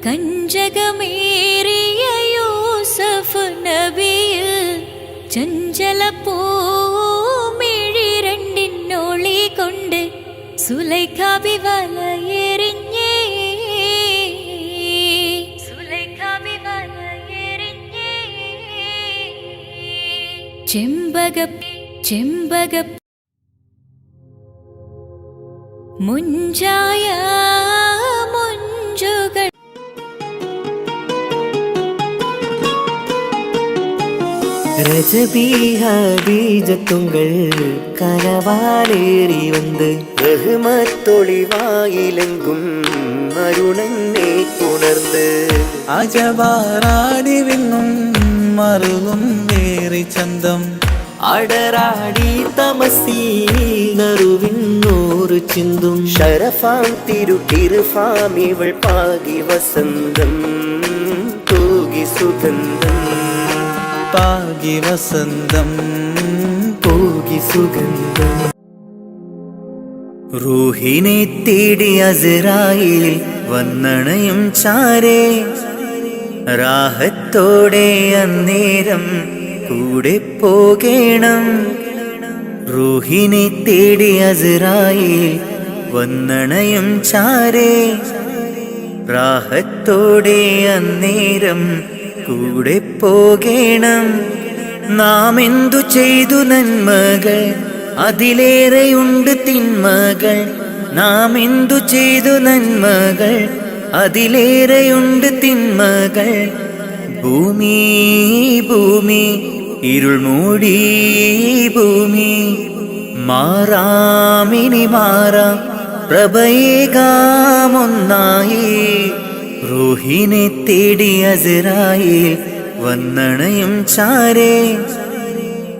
കഞ്ചകമേറിയ യൂസഫ് നബിയിൽ ചഞ്ചല പൂമിഴി രണ്ടിനൊളി കൊണ്ട് സുലൈഖാബി വലയെറിഞ്ഞേ സുലൈഖാബി വലയെറിഞ്ഞേ ചെമ്പക മുഞ്ചായ മുഞ്ചുകൾ രജബീഹബീജത്തുങ്കൾ കരവാലേറി വന്ന് റഹ്മത്തൊളിവായിലെങ്കും അരുണനെ പുണർന്ന് അജവാറാടി വിണ്ണും മറുകും വേറി ചന്തം അടരാടി തമസീ നറുവിന്നൂറ് ചിന്തും ഷരഫാം തിരുക്കിർഫാമിവൾ പാകി വസന്തം തൂകി സുഗന്ധം പാകി വസന്തം പോകി സുഗന്ധം റൂഹിനെ തേടി അസ്രായിൽ വന്നണയും ചാരേ റാഹത്തോടെ അന്നേരം കൂടെ പോകേണം റൂഹിനെ തേടി അസ്രായിൽ വന്നണയും ചാരേ റാഹത്തോടെ അന്നേരം കൂടെ പോകേണം നാം എന്തു ചെയ്തു നന്മകൾ അതിലേറെയുണ്ട് തിന്മകൾ നാം എന്തു ചെയ്തു നന്മകൾ അതിലേറെയുണ്ട് തിന്മകൾ ഭൂമി ഭൂമി ഇരുൾ മൂടി ഭൂമി മാറാമിനി മാറാം പ്രഭയേകാമൊന്നായി റൂഹിനെ തേടി അസ്രായിൽ വന്നണയും ചാരേ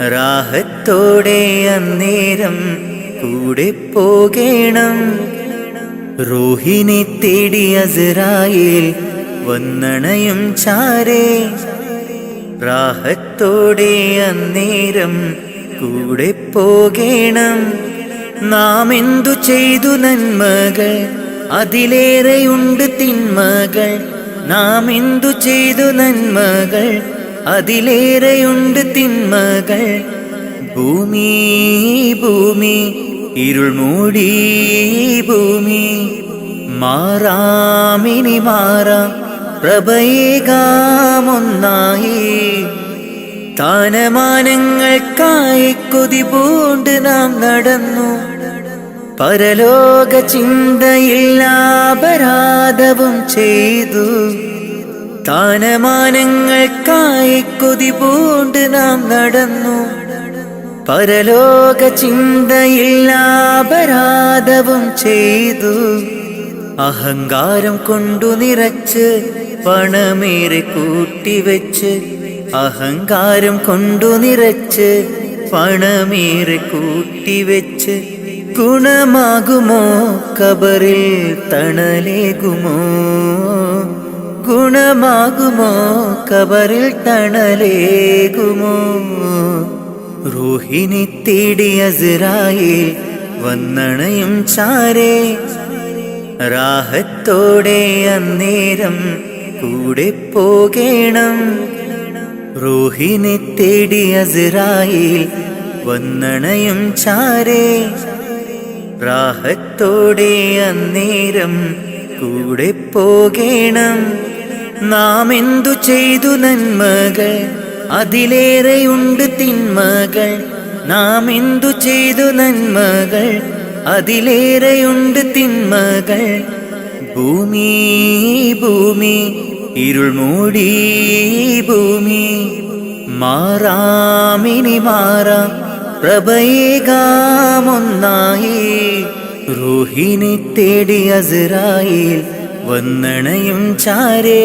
റാഹത്തോടെ അന്നേരം കൂടെ പോകേണം റൂഹിനെ തേടി അസ്രായിൽ വന്നണയും ചാരേ റാഹത്തോടെ അന്നേരം കൂടെ പോകേണം നാം എന്തു ചെയ്തു നന്മകൾ അതിലേറെയുണ്ട് തിന്മകൾ നാം എന്തു ചെയ്തു നന്മകൾ അതിലേറെയുണ്ട് തിന്മകൾ ഭൂമി ഭൂമി ഇരുൾ മൂടി ഭൂമി മാറാമിനി മാറാം പ്രഭയേകാമൊന്നായി സ്ഥാനമാനങ്ങൾക്കായി കൊതി പൂണ്ട് നാം നടന്നു പരലോക ചിന്തയിൽ അപരാധവും ചെയ്തു സ്ഥാനമാനങ്ങൾക്കായി കൊതി പൂണ്ട് നാം നടന്നു പരലോക ചിന്തയിൽ അപരാധവും ചെയ്തു അഹങ്കാരം കൊണ്ടു നിറച്ച് പണമേറെ കൂട്ടിവെച്ച് അഹങ്കാരം കൊണ്ടു നിറച്ച് പണമേറെ കൂട്ടിവെച്ച് ഗുണമാകുമോ കബറിൽ തണലേകുമോ ഗുണമാകുമോ കബറിൽ തണലേകുമോ റൂഹിനെ തേടി അസ്രായിൽ വന്നണയും ചാരേ റാഹത്തോടെ അന്നേരം കൂടെ പോകേണം റൂഹിനെ തേടി അസ്രായിൽ വന്നണയും ചാരേ റാഹത്തോടെ അന്നേരം കൂടെ പോകേണം നാം എന്തു ചെയ്തു നന്മകൾ അതിലേറെയുണ്ട് തിന്മകൾ നാം എന്തു ചെയ്തു നന്മകൾ അതിലേറെയുണ്ട് തിന്മകൾ ഭൂമി ഭൂമി ഇരുൾ മൂടി ഭൂമി മാറാമിനി മാറാം പ്രഭയേകാമൊന്നായി റൂഹിനെ തേടി അസ്രായിൽ വന്നണയും ചാരേ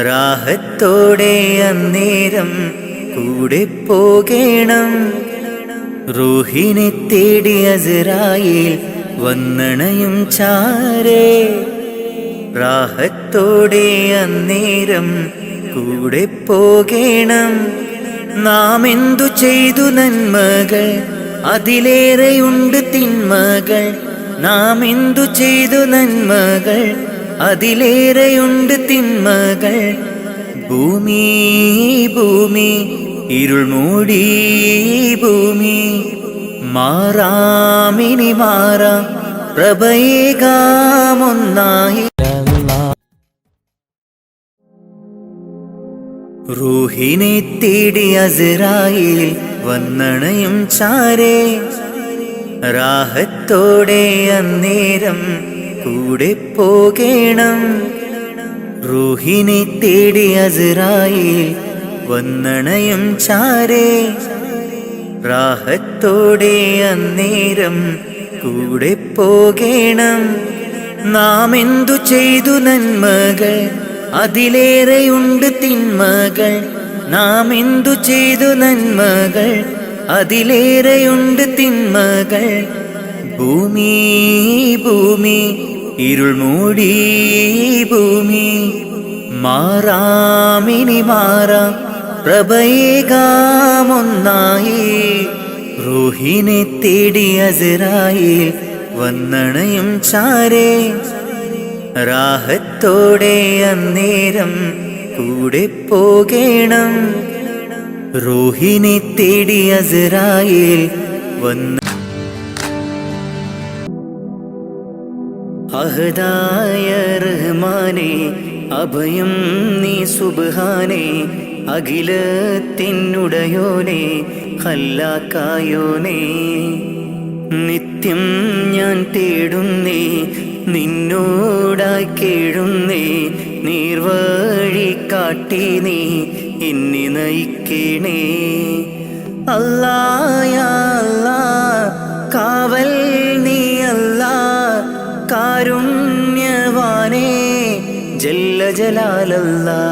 റാഹത്തോടെ അന്നേരം കൂടെ പോകേണം റൂഹിനെ തേടി അസ്രായിൽ വന്നണയും ചാരേ റാഹത്തോടെ അന്നേരം കൂടെ പോകേണം നാം എന്തു ചെയ്തു നന്മകൾ അതിലേറെയുണ്ട് തിന്മകൾ നാം എന്തു ചെയ്തു നന്മകൾ അതിലേറെയുണ്ട് തിന്മകൾ ഭൂമി ഭൂമി ഇരുൾ മൂടി ഭൂമി മാറാമിനി മാറാം പ്രഭയേകാമൊന്നായി റൂഹിനെ തേടി അസ്രായിൽ വന്നണയും ചാരേ റാഹത്തോടെ അന്നേരം കൂടെ പോകേണം റൂഹിനെ തേടി അസ്രായിൽ വന്നണയും ചാരേ റാഹത്തോടെ അന്നേരം കൂടെ പോകേണം. നാം എന്തു ചെയ്തു നന്മകൾ അതിലേറെയുണ്ട് തിന്മകൾ. നാം എന്തു ചെയ്തു നന്മകൾ അതിലേറെയുണ്ട് തിന്മകൾ. ഭൂമി ഭൂമി ഇരുൾ മൂടി ഭൂമി മാറാമിനി മാറാം പ്രഭയേകാമൊന്നായി. റൂഹിനെ തേടി അസ്രായീൽ വന്നണയും ചാരേ റാഹത്തോടെ അന്നേരം കൂടെ പോകേണം. റൂഹിനെ തേടി അസ്രായീൽ വന്ന അഹദായ റഹ്മാനേ അഭയം നീ സുബ്ഹാനേ അഖിലത്തിനുടയോനേ ഖല്ലാക്കായോനേ. നിത്യം ഞാൻ തേടുന്നേ നിന്നോടായി കേഴുന്നേ. നീർവഴി കാട്ടി നീ എന്നെ നയിക്കണേ. അല്ലാ യാ അല്ലാ കാവൽ നീ അല്ലാ കാരുണ്യവാനേ ജല്ല ജലാലല്ലാ.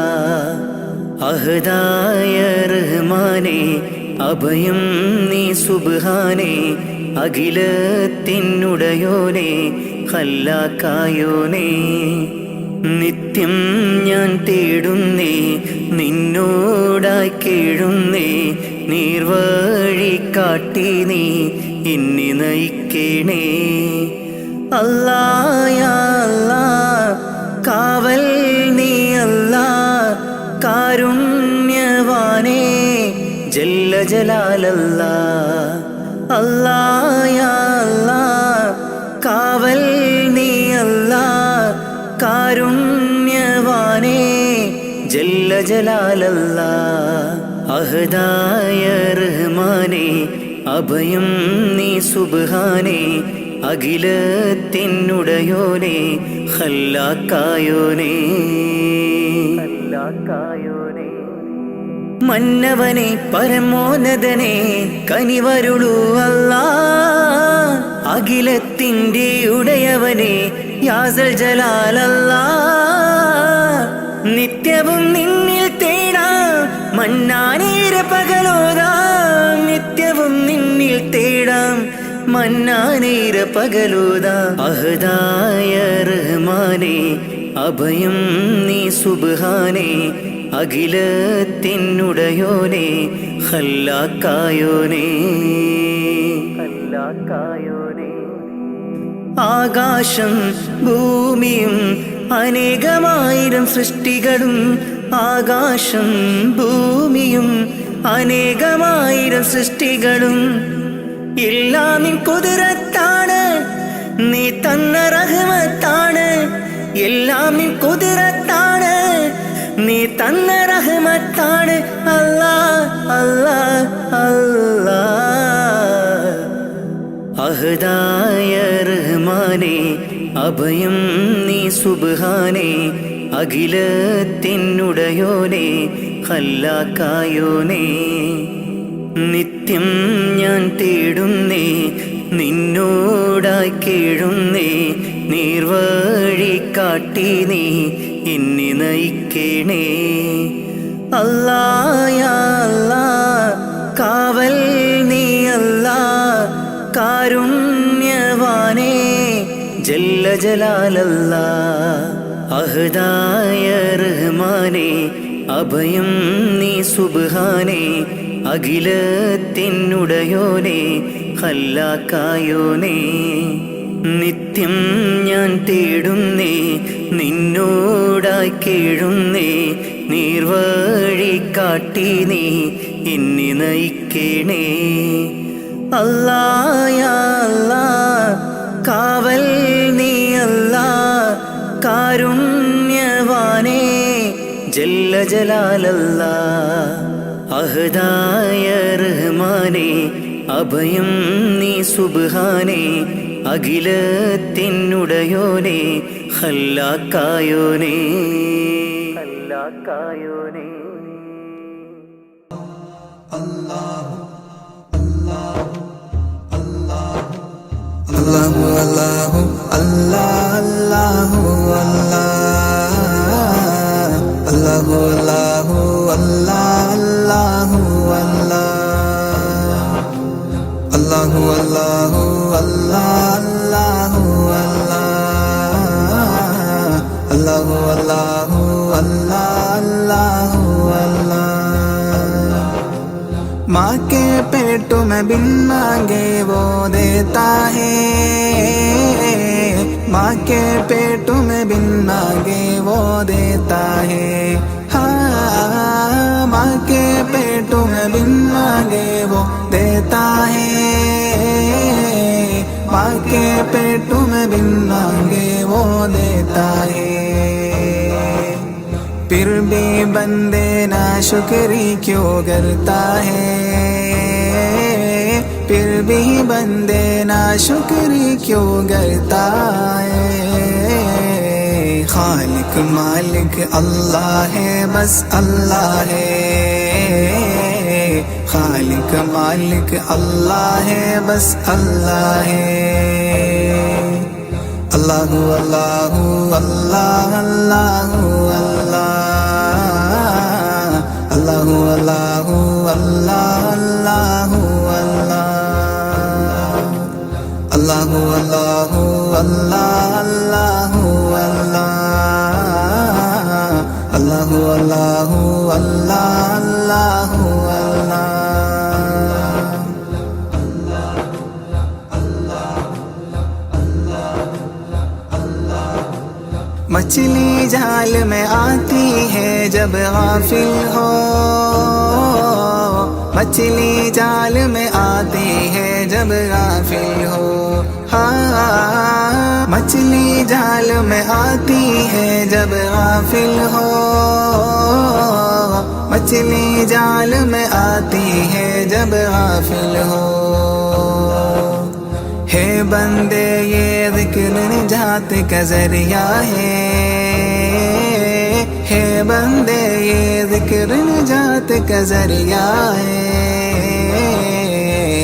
അഹദായ റഹ്മാനേ അഭയം നീ സുബ്ഹാനേ അഖിലത്തിനുടയോനേ ഖല്ലാക്കായോനേ. നിത്യം ഞാൻ തേടുന്നേ നിന്നോടായി കേഴുന്നേ. നീർവഴി കാട്ടി നീ എന്നെ നയിക്കണേ. അല്ലാ യാ അല്ലാ കാവൽ നീ അല്ലാ കാരുണ്യവാനേ ജല്ല ജലാലല്ലാ. അല്ലാ യാ അല്ലാ കാവൽ നീ അല്ലാ കാരുണ്യവാനേ ജല്ല ജലാലല്ലാ. അഹദായ റഹ്മാനേ അഭയം നീ സുബ്ഹാനേ അഖിലത്തിനുടയോനേ ഖല്ലാക്കായോനേ. മന്നവനെ പരമോന്നതനെ കനിവരുളൂ അല്ലാ. അഖിലത്തിൻ്റെ ഉടയവനെ യാസൽ ജലാലല്ലാ. നിത്യവും നിന്നിൽ തേടാം മന്നാനേര പകലോതാം. നിത്യവും നിന്നിൽ തേടാം മന്നാനേര പകലോതാം. അഹദായ റഹ്മാനേ അഭയം നീ സുബ്ഹാനേ അഖിലത്തിനുടയോനേ ഖല്ലാക്കായോനേ. ആകാശം ഭൂമിയും അനേകമായിരം സൃഷ്ടികളും. ആകാശം ഭൂമിയും അനേകമായിരം സൃഷ്ടികളും. എല്ലാം നിൻ കുതിരത്താണ് നീ തന്ന റഹ്മത്താണ്. എല്ലാം നിൻ കുതിരത്താണ് നീ തന്ന റഹ്മത്താണ്. അല്ലാ അല്ലാ അല്ലാ. അഹദായ റഹ്മാനേ അഭയം നീ സുബ്ഹാനേ അഖിലത്തിനുടയോനേ ഖല്ലാക്കായോനേ. നിത്യം ഞാൻ തേടുന്നേ നിന്നോടായി കേഴുന്നേ. നീർവഴി കാട്ടി നീ എന്നെ നയിക്കണേ. അല്ലാ യാ അല്ലാ കാവൽ നീ അല്ലാ കാരുണ്യവാനേ ജല്ല ജലാലല്ലാ. അഹദായ റഹ്മാനേ അഭയം നീ സുബ്ഹാനേ അഖിലത്തിനുടയോനേ ഖല്ലാക്കായോനേ. നിത്യം ഞാൻ തേടുന്നേ നിന്നോടായി കേഴുന്നേ. നീർവഴി കാട്ടി നീ എന്നെ നയിക്കണേ. അല്ലാ യാ അല്ലാ കാവൽ നീ അല്ലാ കാരുണ്യവാനേ ജല്ല ജലാലല്ലാ. അഹദായ റഹ്മാനേ അഭയം നീ സുബ്ഹാനേ അഖിലത്തിനുടയോനേ ഖല്ലാക്കായോനേ. അല്ലാഹു അല്ലാഹു അല്ലാഹ് അല്ലാഹു അല്ലാഹു അല്ലാഹു അല്ലാഹു അല്ലാഹു അല്ലാഹു അല്ലാഹു അല്ലാഹു അല്ലാഹു माँ के पेट में बिन मांगे वो देता है, माँ के पेट में बिन मांगे वो देता है। हाँ, माँ के पेट में बिन मांगे वो देता है, माँ के पेट में बिन मांगे वो देता है। फिर भी बंदे ना शुक्री क्यों करता है, फिर भी बंदे ना शुक्री क्यों करता है। खालिक मालिक अल्लाह है, बस अल्लाह है। खालिक मालिक अल्लाह है, बस अल्लाह है। अल्लाहु अल्लाहु अल्लाह अल्लाहु अल्लाहु अल्लाहु अल्लाह अल्लाहु अल्लाहु अल्लाह अल्लाहु अल्लाहु अल्लाहु मछली जाल में आती है जब गाफिल हो, मछली जाल में आती है जब गाफिल हो। हाँ, मछली जाल में आती है जब गाफिल हो, मछली जाल में आती है जब गाफिल हो। है बंदे ये ज़िक्र निजात का ज़रिया है बंदे ये ज़िक्र निजात का ज़रिया है।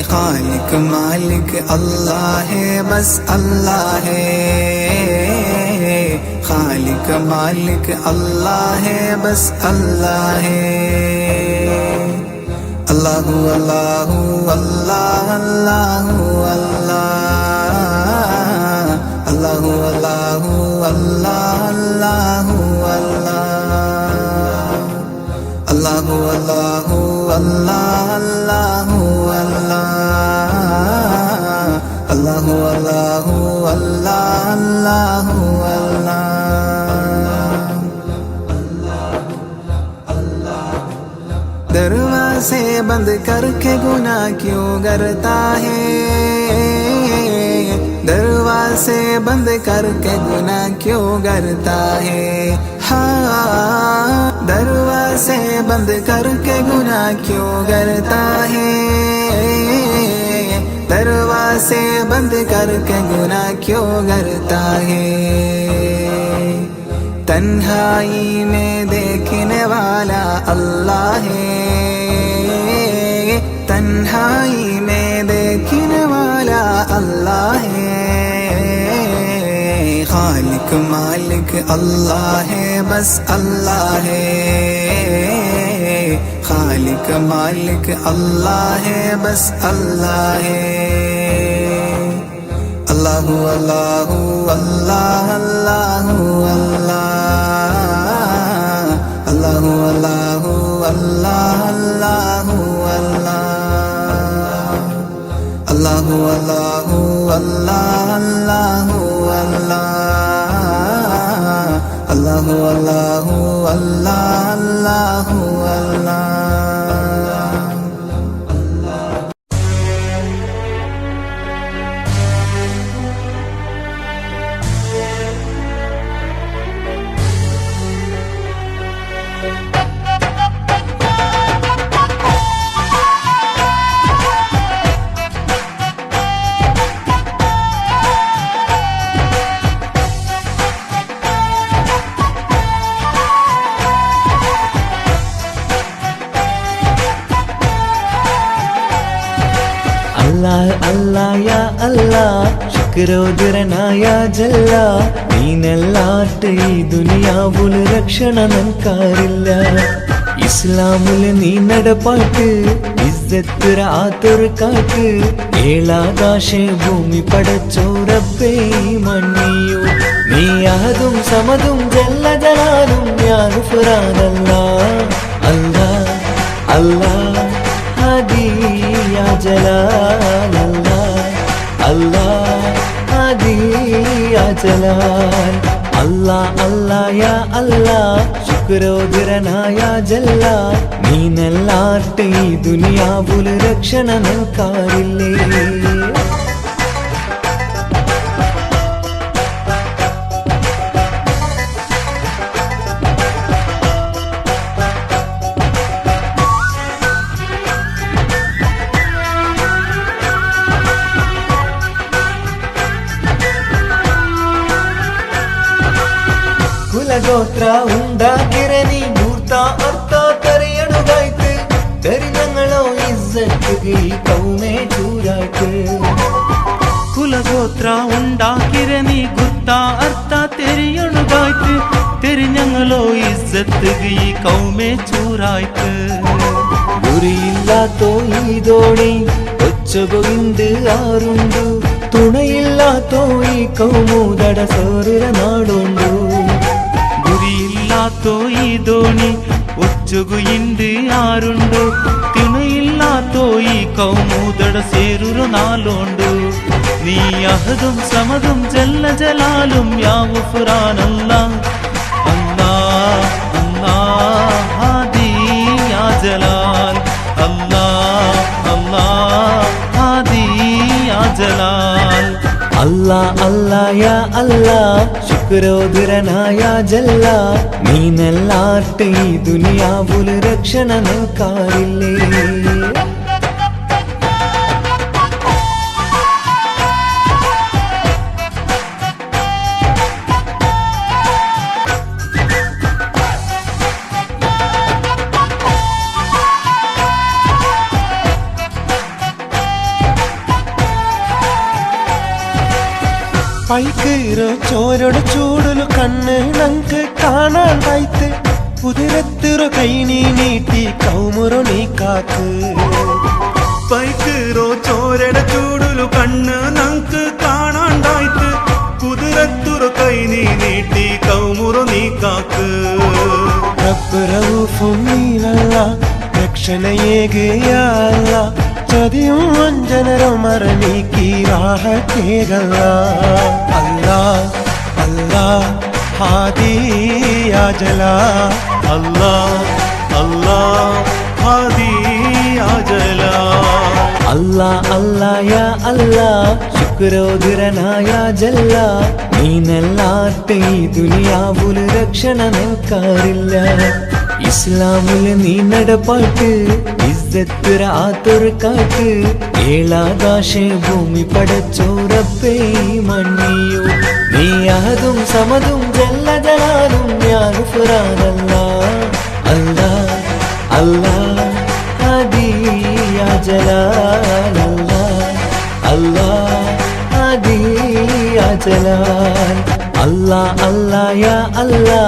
खालिक मालिक अल्लाह है, बस अल्लाह है। खालिक मालिक अल्लाह है, बस अल्लाह है। अल्लाहु अल्लाहु अल्लाह अल्लाहु अल्लाहु अल्लाहु अल्लाहु अल्लाहु अल्लाहु अल्लाहु अल्लाहु अल्लाहु अल्लाहु दरवाजे बंद करके गुनाह क्यों करता है, दरवाजे बंद करके गुनाह क्यों करता है। हाँ, दरवाजे बंद करके गुनाह क्यों करता है, दरवाजे बंद करके गुनाह क्यों करता है। तन्हाई में देखने वाला अल्लाह है, तन्हाई में देखने वाला अल्लाह है। खालिक मालिक अल्लाह है, बस अल्लाह है। खालिक मालिक अल्लाह है, बस अल्लाह है। अल्लाहु अल्लाहु अल्लाह अल्लाहु अल्लाहु अल्लाहु अल्लाहु अल्लाहु अल्लाहु अल्लाहु अल्लाहु अल्लाहु अल्लाहु ശുക്രോദരനായ ജല്ല നീനല്ലാട്ട് ഈ ദുനിയാവുല് രക്ഷണ നൻകാരില്ല ഇസ്ലാമുല് നീ നടപ്പാട്ട് ഇസ്സത്തുര ആത്തൊരു കാട്ട് ഏളാകാശ ഭൂമി പടച്ചോ റബ്ബേ മണ്ണിയു നീ അഹദും സമദും ജല്ല ജലാലും യാ ഗുഫ്രാനല്ലാ അല്ലാ അല്ലാ ഹാദി യാ ജലാൽ അല്ലാ അല്ലാ ഹാദി യാ ജലാൽ അല്ലാ അല്ലാ യാ അല്ലാ ശുക്രോദരനായ ജല്ല നീനല്ലാട്ട് ഈ ദുനിയാവുല് രക്ഷണ നൻകാരില്ലേ കുലഗോത്ര ഉണ്ടാക്കിരനി മൂർത്ത അർത്ഥ തെറിയണുകായ്ക്ക് തെരിഞ്ഞങ്ങളോ ഇസ്സത്തുകി കൗമേ ചൂരായ്ക്ക് കുലഗോത്ര ഉണ്ടാക്കിരനി ഗുർത്ത അർത്ഥ തെരിയണുകായ്ക്ക് തെരിഞ്ഞങ്ങളോ ഇസ്സത്ത് ഈ കൗമേ ചൂരായ്ക്ക് ഗുരിയില്ലാത്തോ ഈ ദോണി ഒച്ചകൊയിന്ത് ആറുണ്ടു തുണയില്ലാത്തോ ഈ കൗമൂതട സോറുര നാടുണ്ടു ഗുരിയില്ലാത്തോ ഈ ദോണി ഒച്ചുകു ഇണ്ട് ആരുണ്ടോ തുണയില്ലാത്തോ ഈ കൗമൂതട സേരുരു നാളുണ്ടു നീ അഹദും സമദും ജല്ല ജലാലും യാ ഗുഫ്രാനല്ലാ അല്ലാ അല്ലാ ഹാദി യാ ജലാൽ അല്ലാ അല്ലാ ഹാദി യാ ജലാൽ അല്ലാ അല്ലാ യാ അല്ലാ ശുക്രോദരനായ ജല്ല നീനല്ലാട്ട് ഈ ദുനിയാവുല് രക്ഷണ നൻകാരില്ലേ പൈക്കീറോ ചോരയുടെ ചൂടുലു കണ്ണ് നങ്ക് കാണാണ്ടായിട്ട് കുതിരത്തിറു കൈ നീ നീട്ടി കൗമുറു നീ കാക്ക് പൈക്കീറോ ചോരയുടെ ചൂടുലു കണ്ണ് നങ്ക് കാണാണ്ടായിട്ട് കുതിരത്തുറു കൈ നീ നീട്ടി കൗമുറു നീ കാക്ക് റബ്ബ് റഊഫും നീലല്ല രക്ഷണയേകയല്ല ചതിയും വഞ്ചനരും മറനീക്കി രാഹത്തേകല്ല അല്ലാ അല്ലാ ഹാദി യാ ജലാ അല്ലാ അല്ലാ ഹാദി യാ ജലാ അല്ലാ അല്ലാ യാ അല്ലാ ശുക്രോദരനായ ജല്ല നീനല്ലാട്ട് ഈ ദുനിയാവുല് രക്ഷണ നൻകാരില്ല ഇസ്ലാമുല് നീ നടപ്പാട്ട് ഇസ്സത്തുര ആത്തൊരു കാട്ട് ഏളാകാശ ഭൂമി പടച്ചോ റബ്ബേ മണ്ണിയു നീ അഹദും സമദും ജല്ല ജലാലും യാ ഗുഫ്രാനല്ലാ അല്ലാ അല്ലാ ഹാദി യാ ജലാൽ അല്ലാ അല്ലാ ഹാദി യാ ജലാൽ അല്ലാ അല്ലാ യാ അല്ലാ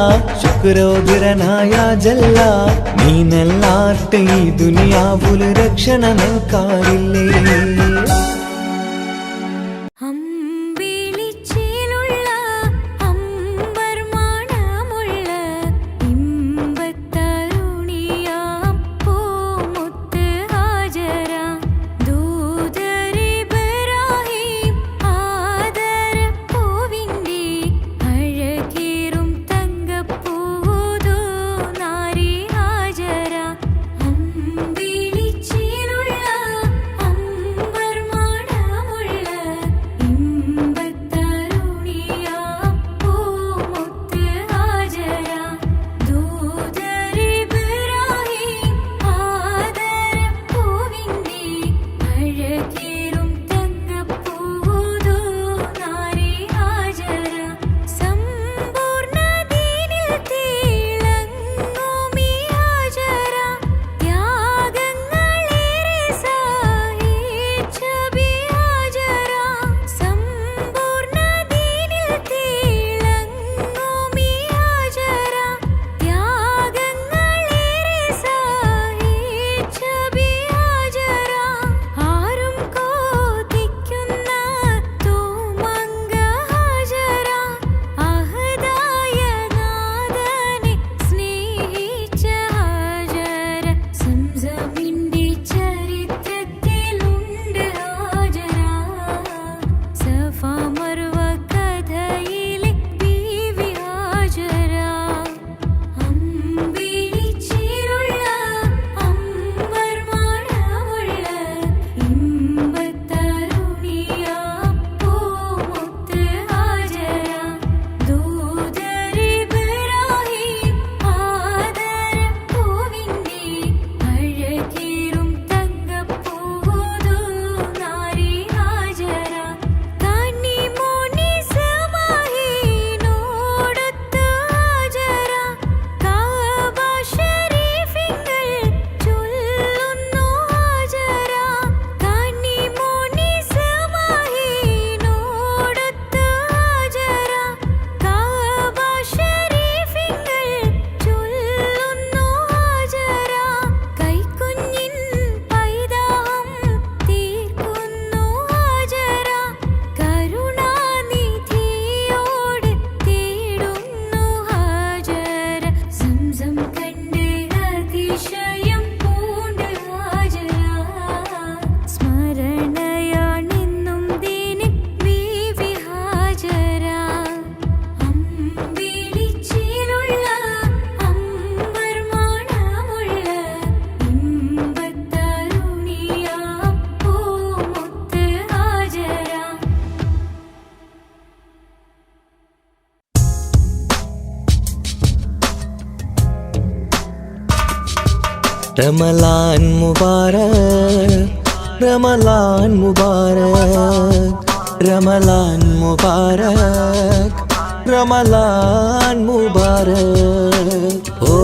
ശുക്രോദരനായ ജല്ല നീനല്ലാട്ട് ഈ ദുനിയാവുല് രക്ഷണ നൻകാരില്ലേ അമ്പിളിച്ചേലുള്ള അമ്പർമാണമുള്ള ഇമ്പത്തരുണിയാം പൂമുത്ത് ഹാജര ദൂതരിബ്രാഹിം ആദരപ്പൂവിൻ്റെ അഴകേറും തങ്കപ്പൂതോ നാരി ഹാജര അമ്പിളിച്ചേലുള്ള അമ്പർമാണമുള്ള റമലാൻ മുബാരക് റമലാൻ മുബാരക് റമലാൻ മുബാരക് റമലാൻ മുബാരക് ഓ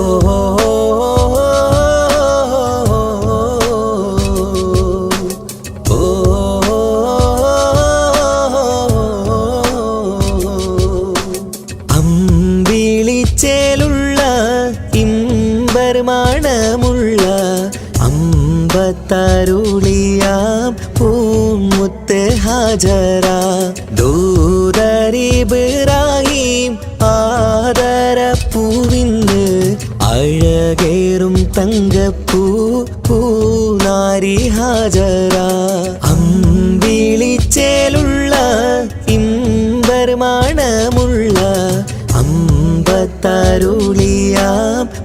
അമ്പിളിച്ചേലുള്ള ഇമ്പർമാണമുള്ള അമ്പത്തരുളിയാം പൂമുത്ത് ഹാജറ ദൂതരിബ്രാഹിം ആദരപ്പൂവിന്ന് അഴകേറും തങ്കപ്പൂ പൂനാരി ഹാജറ അമ്പിളിച്ചേലുള്ള ഇമ്പർമാണമുള്ള അമ്പത്തരുളിയാം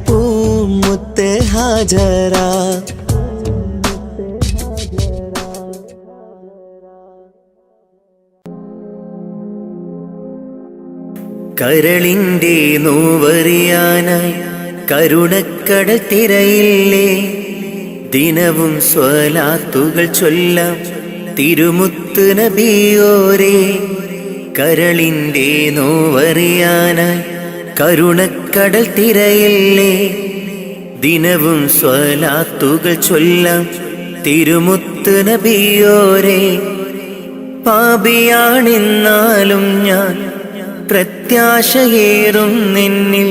പൂമുത്ത് ഹാജറ കരളിൻ്റെ നോവറിയാനായി കരുണക്കടൽ തിരയില്ലേ ദിനവും സ്വലാത്തുകൾ ചൊല്ലാം തിരുമുത്ത് നബിയോരേ കരളിൻ്റെ നോവറിയാനായി കരുണക്കടൽ തിരയില്ലേ ദിനവും സ്വലാത്തുകൾ ചൊല്ലാം തിരുമുത്ത് നബിയോരേ പാപിയാണെന്നാലും ഞാൻ പ്രത്യാശയേറും നിന്നിൽ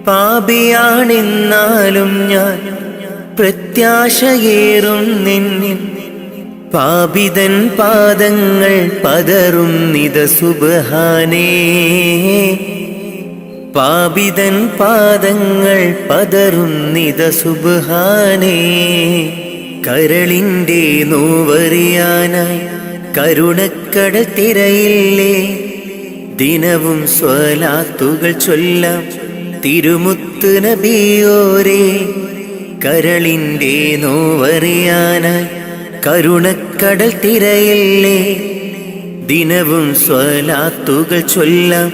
പാപിയാണെന്നാലും ഞാൻ പ്രത്യാശയേറും നിന്നിൽ പാപിതൻ പാദങ്ങൾ പതറും നിത സുബ്ഹാനേ പാപിതൻ പാദങ്ങൾ പതറും നിത സുബ്ഹാനേ കരളിൻ്റെ നോവറിയാനായി കരുണക്കടൽ തിരയില്ലേ ദിനവും സ്വലാത്തുകൾ ചൊല്ലാം തിരുമുത്ത് നബിയോരേ കരളിൻ്റെ നോവറിയാനായി കരുണക്കടൽ തിരയില്ലേ ദിനവും സ്വലാത്തുകൾ ചൊല്ലാം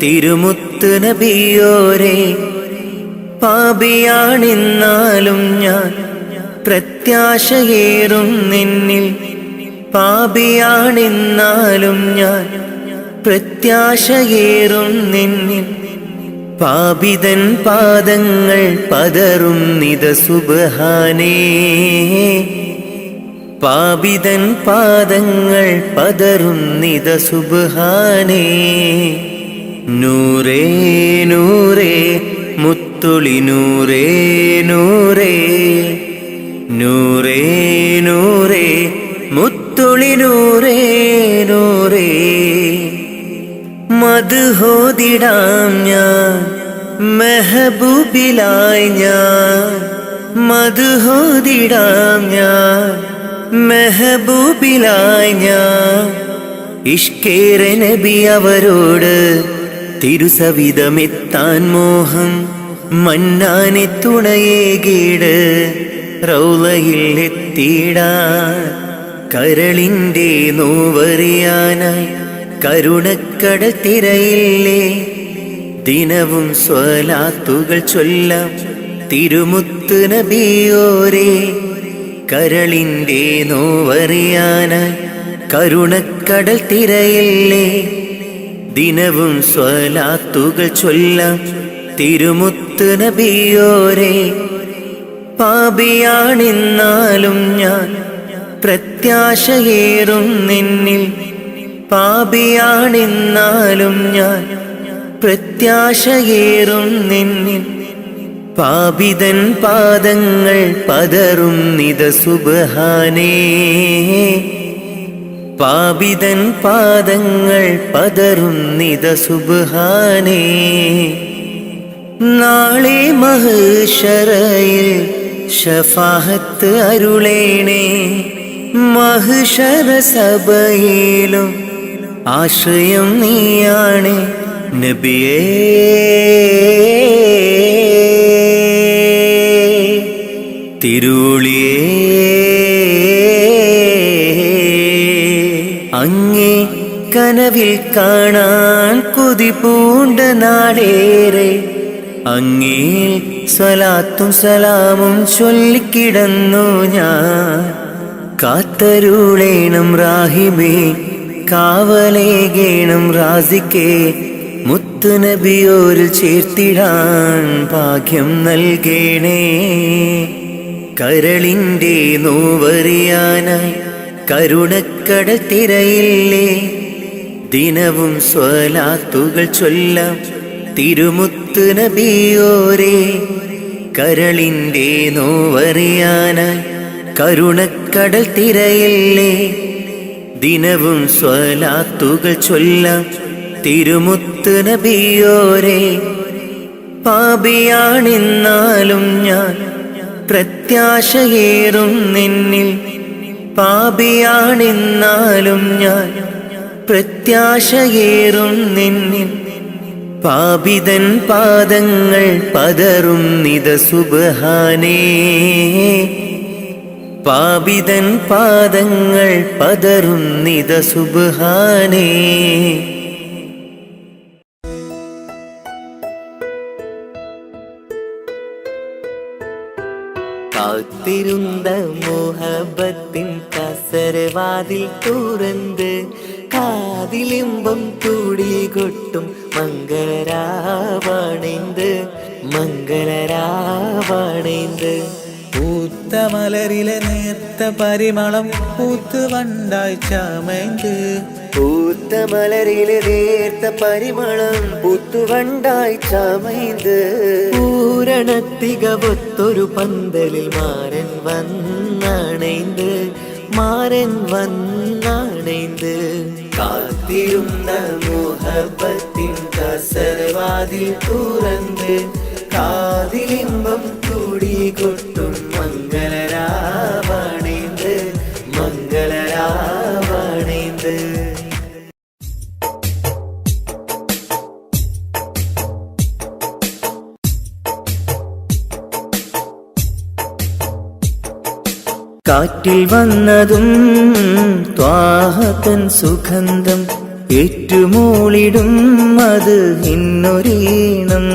തിരുമുത്ത് നബിയോരേ പാപിയാണെന്നാലും ഞാൻ പ്രത്യാശയേറും നിന്നിൽ പാപിയാണെന്നാലും ഞാൻ പ്രത്യാശയേറും നിന്നിൽ പാപിതൻ പാദങ്ങൾ പതറും നിത സുബ്ഹാനേ പാപിതൻ പാദങ്ങൾ പതറും നിത സുബ്ഹാനേ നൂറേ നൂറേ മുത്തുളി നൂറേ നൂറേ നൂറേ നൂറേ മുത്തുളി നൂറേ നൂറേ മദ്ഹോദിടാം ഞാൻ മെഹബൂബിലായി ഞാൻ മദ്ഹോദിടാം ഞാൻ മെഹബൂബിലായി ഞാൻ ഇഷ്കേറെ നബി അവരോട് തിരുസവിധമെത്താൻ മോഹം മന്നാനെ തുണയേകീട് റൗളയിൽ എത്തിയിടാൻ കരളിൻ്റെ നോവറിയാനായി കരുണക്കടൽ തിരയില്ലേ ദിനവും സ്വലാത്തുകൾ ചൊല്ലാം തിരുമുത്ത് നബിയോരേ കരളിൻ്റെ നോവറിയാനായി കരുണക്കടൽ തിരയില്ലേ ദിനവും സ്വലാത്തുകൾ ചൊല്ലാം തിരുമുത്ത് നബിയോരേ പാപിയാണെന്നാലും ഞാൻ പ്രത്യാശയേറും നിന്നിൽ പാപിയാണെന്നാലും ഞാൻ പ്രത്യാശയേറും നിന്നിൽ പാപിതൻ പാദങ്ങൾ പതറും നിത സുബ്ഹാനേ പാപിതൻ പാദങ്ങൾ പതറും നിത സുബ്ഹാനേ നാളെ മഹ്ശറയിൽ ശഫാഅത്ത് അരുളേണേ മഹ്ശറ സഭയിലും ആശ്രയം നീയാണ് നബിയേ തിരുളിയേ അങ്ങേ കനവിൽ കാണാൻ കൊതി പൂണ്ട നാടേറെ അങ്ങേ സ്വലാത്തും സലാമും ചൊല്ലിക്കിടന്നു ഞാൻ. കാത്തരുളേണം റാഹിബേ, കാവലേകേണം റാസിക്കേ, മുത്തുനബിയോരിൽ ചേർത്തിടാൻ ഭാഗ്യം നൽകേണേ. കരളിൻ്റെ നോവറിയാനായി കരുണക്കടൽ തിരയില്ലേ, ദിനവും സ്വലാത്തുകൾ ചൊല്ലാം തിരുമുത്ത് നബിയോരേ. കരളിൻ്റെ നോവറിയാനായി കരുണക്കടൽ തിരയില്ലേ, ദിനവും സ്വലാത്തുകൾ ചൊല്ലാം തിരുമുത്ത് നബിയോരേ. പാപിയാണെന്നാലും ഞാൻ പ്രത്യാശയേറും നിന്നിൽ, പാപിയാണെന്നാലും ഞാൻ പ്രത്യാശയേറും നിന്നിൽ. പാപിതൻ പാദങ്ങൾ പതറും നിത സുബ്ഹാനേ, പാപിതൻ പാദങ്ങൾ പതറും നിത സുബ്ഹാനേ. കാത്തിരുന്ന മോഹബത്തിൻ കസരവാതിൽ തുറന്ന് കാതിലിമ്പം തുടികൊട്ടും മംഗളരാവണൈന്ത്, മംഗളരാവണൈന്ത്. പൂത്ത മലരിലെ നേർത്ത പരിമളം പൂത്ത് വണ്ടായി ചമൈന്ത്, പൂത്ത മലരിലെ നേർത്ത പരിമളം പൂത്തുവണ്ടായി ചമൈന്ത്. പൂരണത്തികവൊത്തൊരു പന്തലിൽ മാരൻ വന്നണൈന്ത്, മാരൻ വന്നണൈന്ത്. കാത്തിരുന്ന മുഹബത്തിൻ കസരവാതിൽ തുറന്ന് കാതിലിമ്പം തുടികൊട്ടും മംഗളരാവണൈന്ത്, മംഗളരാവണൈന്ത്. കാറ്റിൽ വന്നതും ത്വാഹതൻ സുഗന്ധം ഏറ്റുമൂളിടും അത് ഇന്നൊരീണം.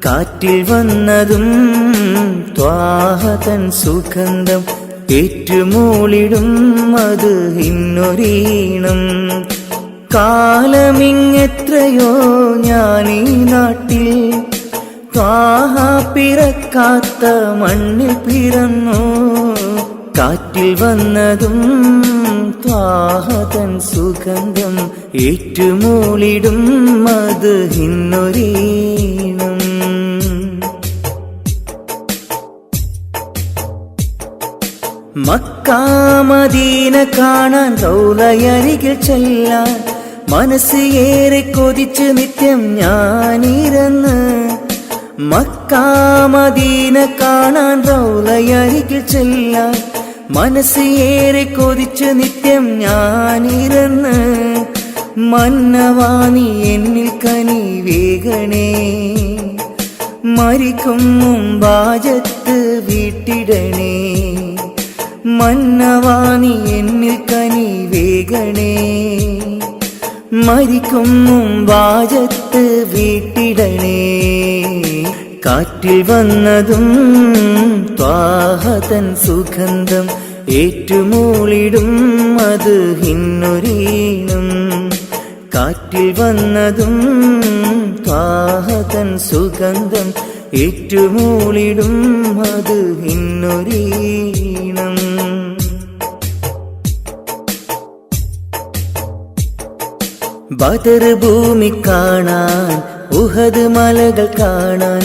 കാറ്റിൽ വന്നതും ത്വാഹതൻ സുഗന്ധം ഏറ്റുമൂളിടും അത് ഇന്നൊരീണം. കാലമിങ്ങെത്രയോ ഞാനീ നാട്ടിൽ ത്വാഹ പിറക്കാത്ത മണ്ണിൽ പിറന്നു. കാറ്റിൽ വന്നതും ത്വാഹതൻ സുഗന്ധം ഏറ്റുമൂളിടും അത് ഇന്നൊരീണം. മക്കാ മദീന കാണാൻ റൗളയരികിൽ ചെല്ലാൻ മനസ്സ് ഏറെ കൊതിച്ച് നിത്യം ഞാനിരുന്ന്. മക്കാ മദീന കാണാൻ റൗളയരികിൽ ചെല്ലാൻ മനസ്സ് ഏറെ കൊതിച്ച് നിത്യം ഞാനിരുന്ന്. മന്നവാനി എന്നിൽ കനി വേഗണേ, മരിക്കും മുമ്പാജത്ത് വീട്ടിടണേ. മന്നവാനി എന്നിൽ കനി വേഗണേ, മരിക്കും മുമ്പാജത്ത് വീട്ടിടണേ. കാറ്റിൽ വന്നതും ത്വാഹതൻ സുഗന്ധം ഏറ്റുമൂളിടും അത് ഇന്നൊരീണം. കാറ്റിൽ വന്നതും ത്വാഹതൻ സുഗന്ധം ഏറ്റുമൂളിടും അത് ഇന്നൊരീണം. ബദർ ഭൂമി കാണാൻ ഉഹദ് മലകൾ കാണാൻ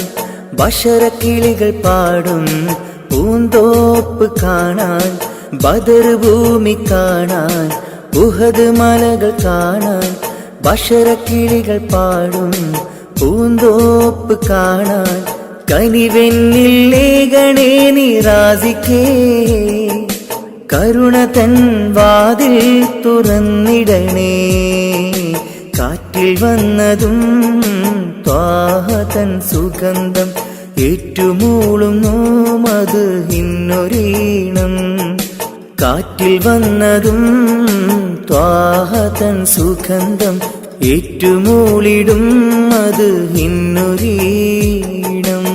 ബഷറക്കിളികൾ പാടും പൂന്തോപ്പ് കാണാൻ. ബദർ ഭൂമി കാണാൻ ഉഹദ് മലകൾ കാണാൻ ബഷറക്കിളികൾ പാടും പൂന്തോപ്പ് കാണാൻ. കനിവെന്നിൽ ലേഖണേ നിറാസിക്കേ, കരുണ തൻ വാതിൽ തുറന്നിടണേ. കാറ്റിൽ വന്നതും ത്വാഹതൻ സുഗന്ധം ഏറ്റുമൂളുന്നു അത് ഇന്നൊരീണം. കാറ്റിൽ വന്നതും ത്വാഹതൻ സുഗന്ധം ഏറ്റുമൂളിടും അത് ഇന്നൊരീണം.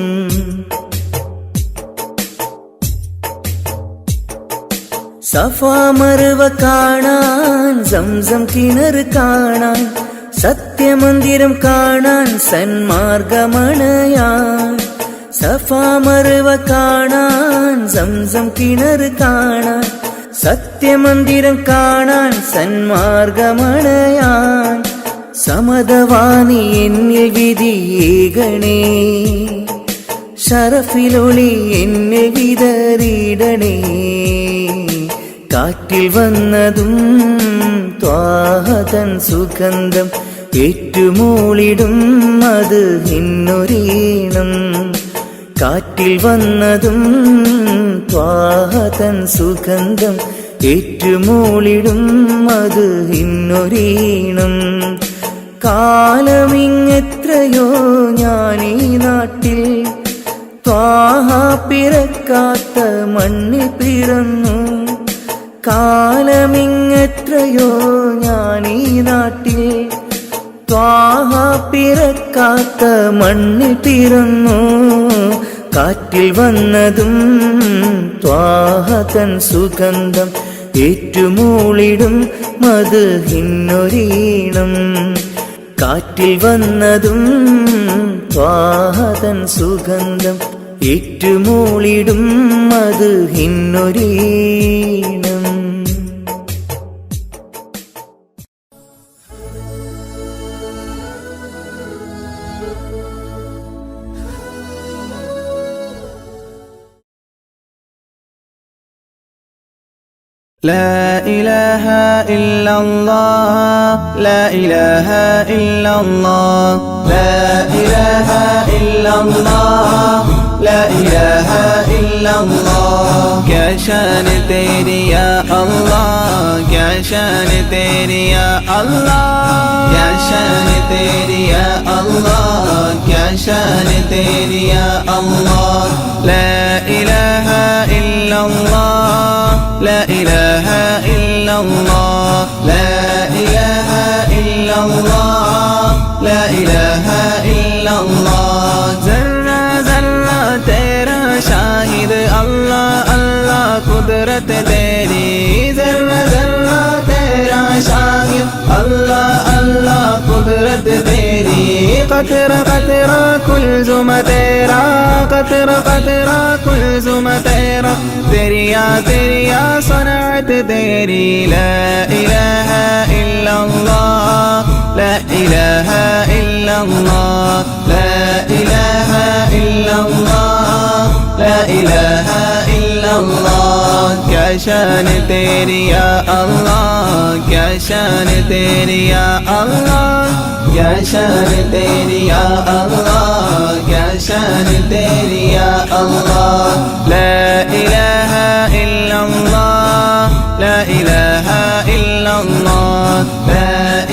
സഫാ മറുവ കാണാൻ, സംസം കിണർ കാണാൻ, സത്യമന്ദിരം കാണാൻ, സന്മാർഗമണയാൻ. സഫാ മറുവ കാണാൻ, സംസം കിണർ കാണാൻ, സത്യമന്ദിരം കാണാൻ, സന്മാർഗമണയാൻ. സമതവാനി എന്നിൽ വിധിയേകണേ, ഷറഫിലൊളി എന്നിൽ വിതറിയിടണേ. കാറ്റിൽ വന്നതും ത്വാഹതൻ സുഗന്ധം, ഏറ്റുമൂളിടും അത് ഇന്നൊരീണം. കാറ്റിൽ വന്നതും ത്വാഹതൻ സുഗന്ധം, ഏറ്റുമൂളിടും അത് ഇന്നൊരീണം. കാലമിങ്ങെത്രയോ ഞാനീ നാട്ടിൽ, ത്വാഹ പിറക്കാത്ത മണ്ണിൽ പിറന്നു. കാലമിങ്ങെത്രയോ ഞാനീ നാട്ടിൽ, ത്വാഹ പിറക്കാത്ത മണ്ണിൽ പിറന്നു. കാറ്റിൽ വന്നതും ത്വാഹതൻ സുഗന്ധം, ഏറ്റുമൂളിടും മദ്ഹിന്നൊരീണം. കാറ്റിൽ വന്നതും ത്വാഹതൻ സുഗന്ധം, ഏറ്റുമൂളിടും മദ്ഹിന്നൊരീണം. لا إله إلا الله، لا إله إلا الله، لا إله إلا الله، لا إله إلا الله. क्या शान तेरी या अल्लाह, क्या शान तेरी या अल्लाह, क्या शान तेरी या अल्लाह, क्या शान तेरी या अल्लाह. لا إله إلا الله، لا إله إلا الله، لا إله إلا الله، لا إله إلا الله. ذرہ ذرہ تیرا شاہد اللہ اللہ قدرت تیری. ذرہ ذرہ تیرا شاہد اللہ اللہ قدرت تیری. قطرہ قطرہ کلزم تیرا، قطرہ قطرہ کلزم تیرا. تیریا تیریا صنعت تیری. لا الہ الا اللہ، لا الہ الا اللہ، لا الہ الا اللہ، لا الہ الا اللہ. کیا شان تیری یا اللہ، کیا شان تیری یا اللہ، کیا شان تیری یا اللہ، کیا شان تیری یا اللہ. لا الہ الا اللہ، لا الہ الا اللہ، لا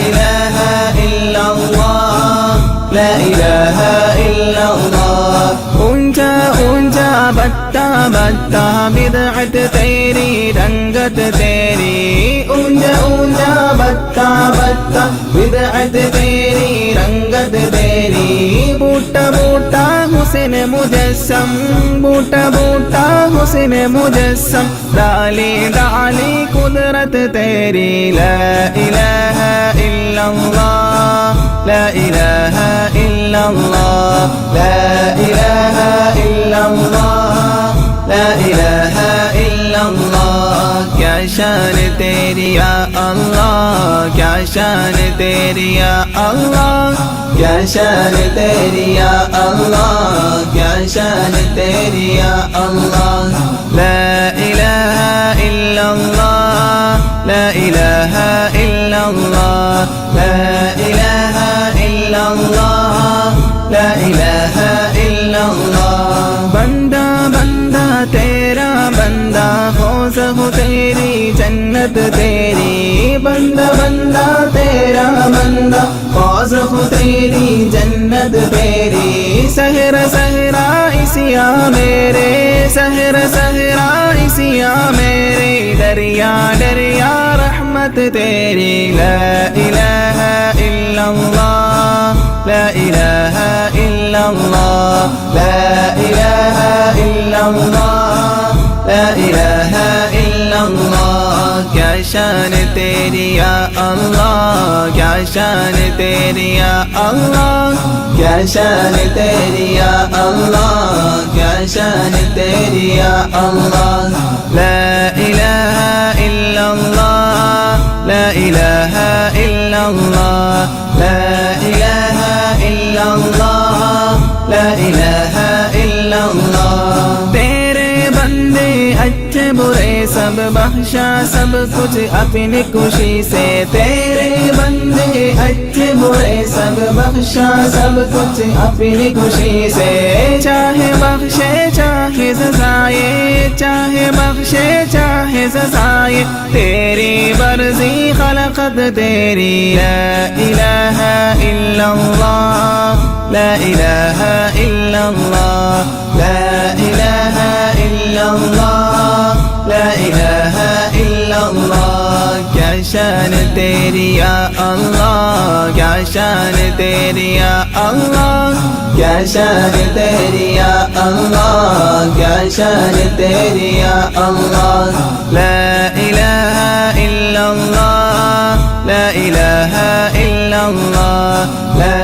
الہ الا اللہ، لا الہ الا اللہ. اونچا اونچا بتا بتا بدعت تیری رنگت تیری. اونچا اونچا بتا بتا بدعت تیری رنگت تیری. بوٹا بوٹا حسن مجسم، بوٹا بوٹا حسن مجسم. ڈالی ڈالی قدرت تیری. لا الہ الا اللہ، لا الہ الا اللہ، لا الہ الا اللہ، لا الہ الا اللہ. کیا شان تیری یا اللہ، کیا شان تیری یا اللہ، کیا شان تیری یا اللہ، کیا شان تیری یا اللہ. لا الہ الا اللہ، لا الہ الا اللہ، لا الہ الا اللہ، لا الہ الا اللہ. بندہ بندہ تیرا بندہ، خوف ہو تیری جنت تیری. بندہ بندہ تیرا بندہ، خوف ہو تیری جنت تیری. سحر سحرا اسیا میرے، سحر سحرا اسیا میرے. دریا دریا رحمت تیری. لا الہ الا illallah, la ilaha illallah, la ilaha illallah, la ilaha illallah. क्या शान तेरी या अल्लाह, क्या शान तेरी या अल्लाह, क्या शान तेरी या अल्लाह, क्या शान तेरी या अल्लाह. ला इलाहा इल्लल्लाह, ला इलाहा इल्लल्लाह, ला इलाहा इल्लल्लाह, ला इलाहा इल्लल्लाह. तेरे बंदे अच्छे बुरे सब बख्शा सब कुछ अपनी खुशी से. तेरे बंदे अच्छे बुरे सब बख्शा सब कुछ अपनी खुशी से. चाहे बख्शे चाहे सजाए, चाहे बख्शे चाहे सजाए, तेरी मर्जी खलकत तेरी. ला इलाहा इल्लल्लाह, ला इलाहा इल्लल्लाह, ला इलाहा इल्लल्लाह, ला इलाहा इल्लल्लाह. क्या शान तेरी या अल्लाह, क्या शान तेरी या अल्लाह, क्या शान तेरी या अल्लाह, क्या शान तेरी या अल्लाह. ला इलाहा इल्लल्लाह, ला इलाहा इल्लल्लाह, ला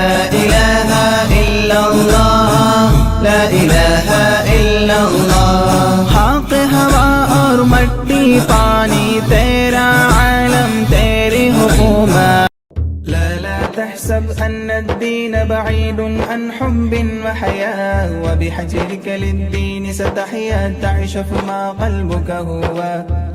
इलाहा इल्लल्लाह, ला इलाहा इल्लल्लाह. हक हवा और मट्टी पानी तेरा आलम तेरी हुकूमत. لا تحسب أن الدين بعيد عن حب وحياة، وبحجرك للدين ستحيا تعيش فيما قلبك هو.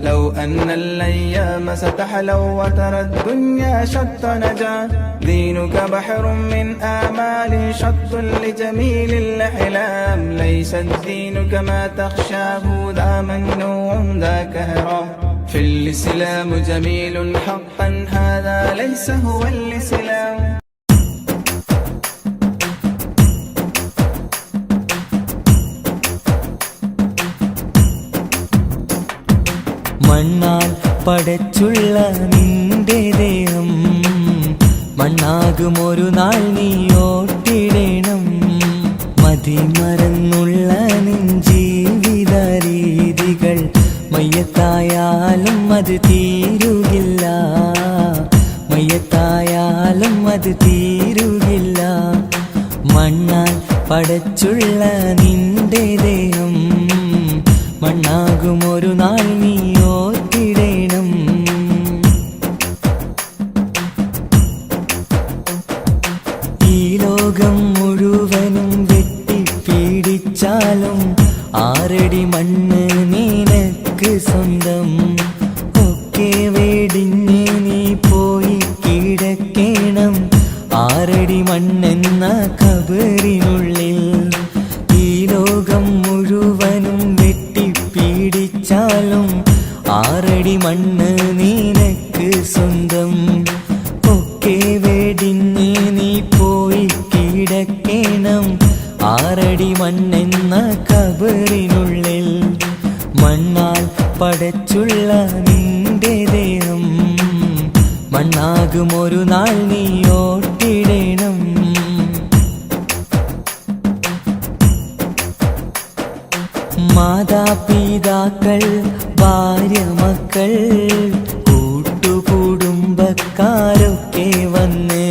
لو أن الأيام ستحلو وترى الدنيا شط نجاة، دينك بحر من آمال شط لجميل الأحلام. ليس الدين كما تخشاه ذا ممنوع ذا كهرام. في الإسلام جميل حقا هذا ليس هو الإسلام. മണ്ണാൽ പടച്ചുള്ള നിന്റെ ദേഹം മണ്ണാകും ഒരു നാൾ നീ ഓട്ടിടണം. മതിമറന്നുള്ള നിൻ ജീവിത രീതികൾ മയ്യത്തായാലും അത് തീരുകില്ല, മയ്യത്തായാലും അത് തീരുകില്ല. മണ്ണാൽ പടച്ചുള്ള നിന്റെ ദേഹം മണ്ണാകും ഒരു നാൾ നീ ഓർത്തിടണം. ഈ ലോകം മുഴുവനും വെട്ടിപ്പീഡിച്ചാലും ആറടി മണ്ണ് നിനക്ക് സ്വന്തം. ഒക്കെ വെടിഞ്ഞ് നീ പോയി കിടക്കണം ആറടി മണ്ണെന്ന കബറിനുള്ളിൽ. ഈ ലോകം മുഴുവനും വെട്ടിപ്പീഡിച്ചാലും ആറടി മണ്ണ് നിനക്ക് സ്വന്തം. ഒക്കെ വെടിഞ്ഞ് നീ പോയി കിടക്കണം ആറടി മണ്ണെന്ന കബറിനുള്ളിൽ. മണ്ണാൽ പടച്ചുള്ള നിന്റെ ദേഹം മണ്ണാകും ഒരു നാൾ നീ ഓട്ടിടണം. മാതാപിതാക്കൾ ഭാര്യ മക്കൾ കൂട്ടുകുടുംബക്കാരൊക്കെ വന്ന്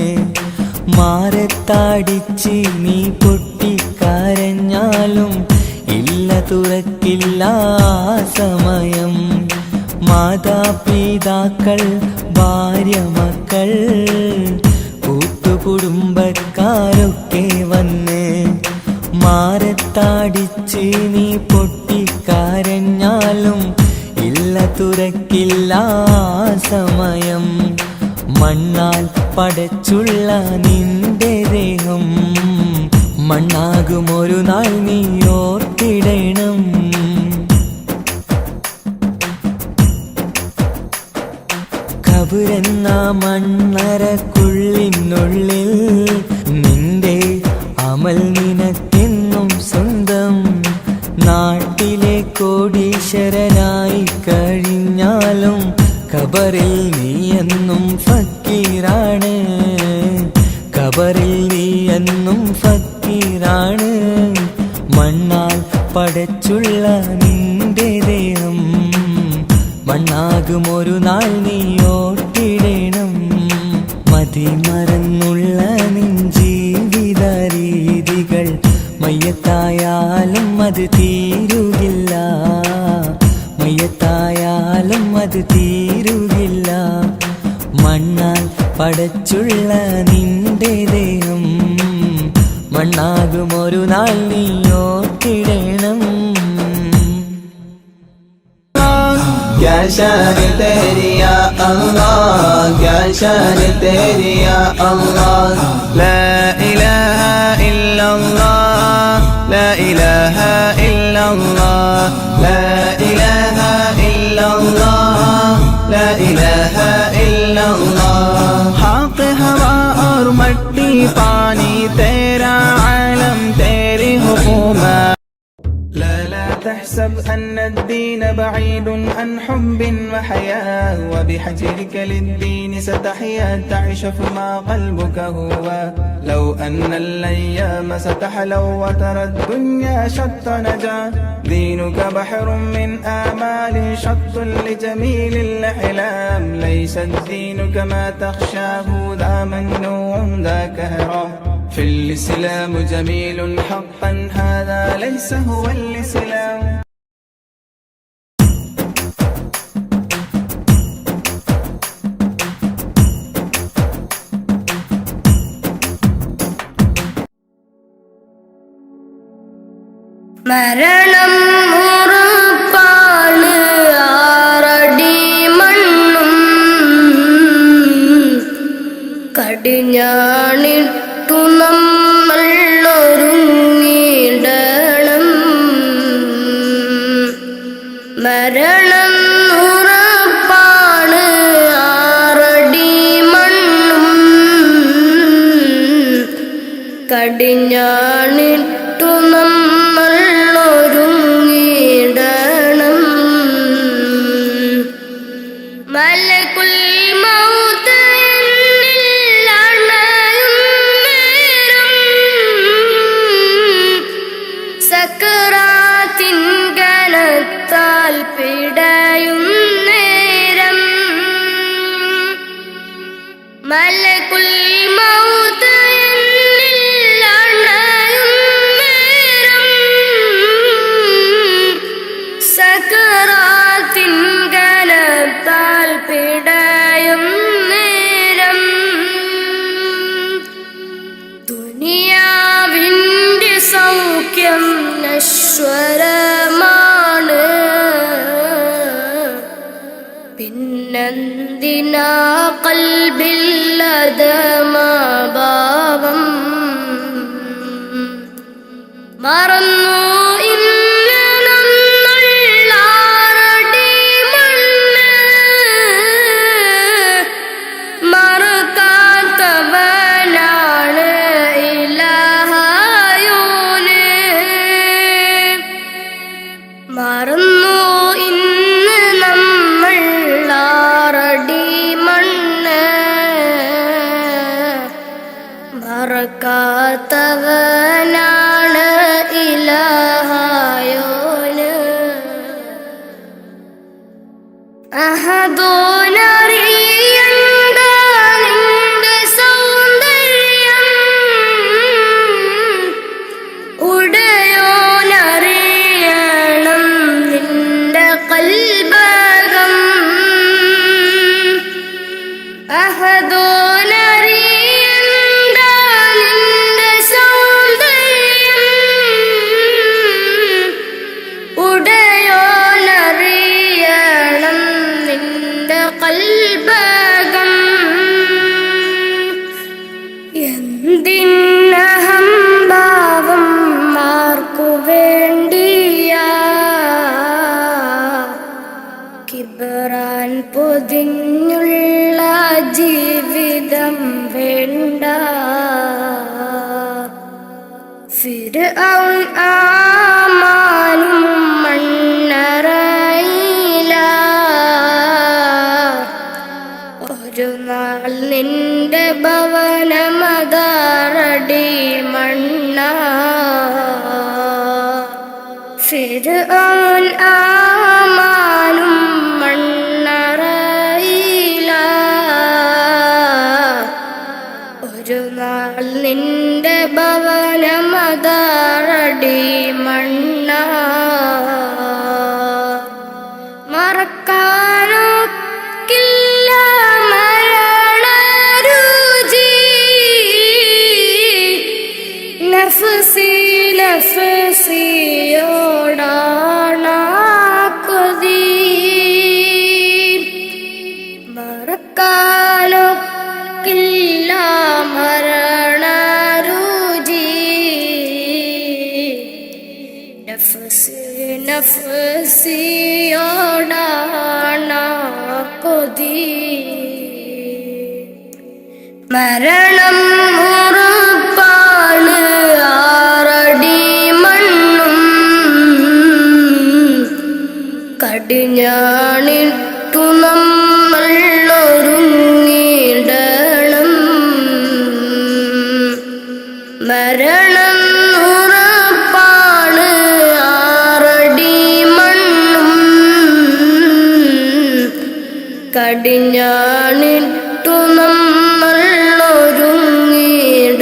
മാറത്താടിച്ച് നീ പൊട്ടിക്കരഞ്ഞാലും ഇല്ല തുറക്കില്ല സമയം. മാതാപിതാക്കൾ ഭാര്യ മക്കൾ കൂട്ടുകുടുംബക്കാരൊക്കെ വന്ന് മാറത്താടിച്ച് നീ പൊട്ടിക്കരഞ്ഞാലും ഇല്ല തുറക്കില്ല സമയം. മണ്ണാൽ പടച്ചുള്ള നിന്റെ ദേഹം മണ്ണാകും ഒരു നാൾ നീ ഓർത്തിടണം. കബറെന്ന മണ്ണറക്കുള്ളിനുള്ളിൽ നിന്റെ അമൽ നിനക്കെന്നും സ്വന്തം. നാട്ടിലെ കോടീശ്വരനായി കഴിഞ്ഞാലും ഖബറിൽ നീ എന്നും ഫക്കീറാണ്. നീ എന്നും ഫക്കീറാണ്. മണ്ണാൽ പടച്ചുള്ള നിന്റെ ദേഹം മണ്ണാകും ഒരു നാൾ നീ ഓട്ടിടണം. മതിമറന്നുള്ള നിൻ ജീവിത രീതികൾ മയ്യത്തായാലും അത് തീരുകില്ല, മയ്യത്തായാലും അത് തീരുകില്ല. മണ്ണാൽ പടച്ചുള്ള നിന്റെ ദേഹം മണ്ണാകും ഒരു നാൾ നീ ഓർത്തിടണം. क्या शान तेरी या अल्लाह, क्या शान तेरी या अल्लाह. ला इलाहा इल्लल्लाह, ला इलाहा इल्लल्लाह, ला इलाहा इल्लल्लाह, ला इलाहा इल्लल्लाह. हक हवा और मट्टी पानी तेरा आलम तेरी हुकूमत. لا تحسب أن الدين بعيد عن حب وحياة، وبحجرك للدين ستحيا تعيش فيما قلبك هو. لو أن الأيام ستحلو وترى الدنيا شط نجاة، دينك بحر من آمال شط لجميل الأحلام. ليس الدين كما تخشاه ذا منوع ذا كهرام. في الإسلام جميل حقا هذا ليس هو الإسلام. മരണം ഉറപ്പാണ്, ആറടി മണ്ണും കടിഞ്ഞാണിട്ടു നമ്മൾ ഒരുങ്ങിടണം. മരണം ഉറപ്പാണ്, ആറടി മണ്ണും കടിഞ്ഞാണിട്ടു നമ്മൾ ഒരുങ്ങിടണം. മലക്കുൽ മൗത്ത് എന്നിൽ അണയും നേരം, സക്കറാത്തിൻ കനത്താൽ പിടയും നേരം. മലക്കുൽ മൗത്ത് എന്നിൽ അണയും നേരം, സക്കറാത്തിൻ കനത്താൽ പിടയും നേരം. ദുനിയാവിന്റെ സൗഖ്യം നശ്വരമാണ്, പിന്നെന്തിനാ കൽബില്ലതമാഭാവം. മറന്നു ഇന്ന് നമ്മൾ ആറടി മണ്ണ്, മറക്കാത്തവനാണ് ഇലാഹായോന്. മറന്നു ഇന്ന് നമ്മൾ ആറടി മണ്ണ്, മറക്കാത്തവനാണ് ഇലാഹായോന്. അഹദോനറിയണ്ട നിന്റെ സൗന്ദര്യം, ഉടയോനറിയണം നിന്റെ കൽബകം. അഹദോനറിയണ്ട നിന്റെ സൗന്ദര്യം, ഉടയോനറിയണം നിന്റെ കൽബകം. എന്തിനഹംഭാവം ആർക്കു വേണ്ടിയാ, കിബറാൻ പൊതിഞ്ഞുള്ള ജീവിതം വേണ്ട. ഫിർഔൻ ആമാനും മണ്ണറയില, ഒരു നാൾ നിന്റെ ഭവനമതാറടി ഫിർഔൻ ആമാനും മണ്ണറയില ഒരു നാൾ നിന്റെ ഭവനമതാറടി മണ്ണ മറക്കാനൊക്കില്ല മരണരുചി നഫ്സി നഫ്സിയോടാണ കൊതി മറക്കാനൊക്കില്ല മരണരുചി നഫ്സി നഫ്സിയോടാണ കൊതി മരണം ഉറപ്പാണ് ആറടി മണ്ണും കടിഞ്ഞാണിട്ടു നമ്മൾ ഒരുങ്ങിടണം മരണം ഉറപ്പാണ് ആറടി മണ്ണും കടിഞ്ഞാണിട്ടു നമ്മൾ ഒരുങ്ങിടണം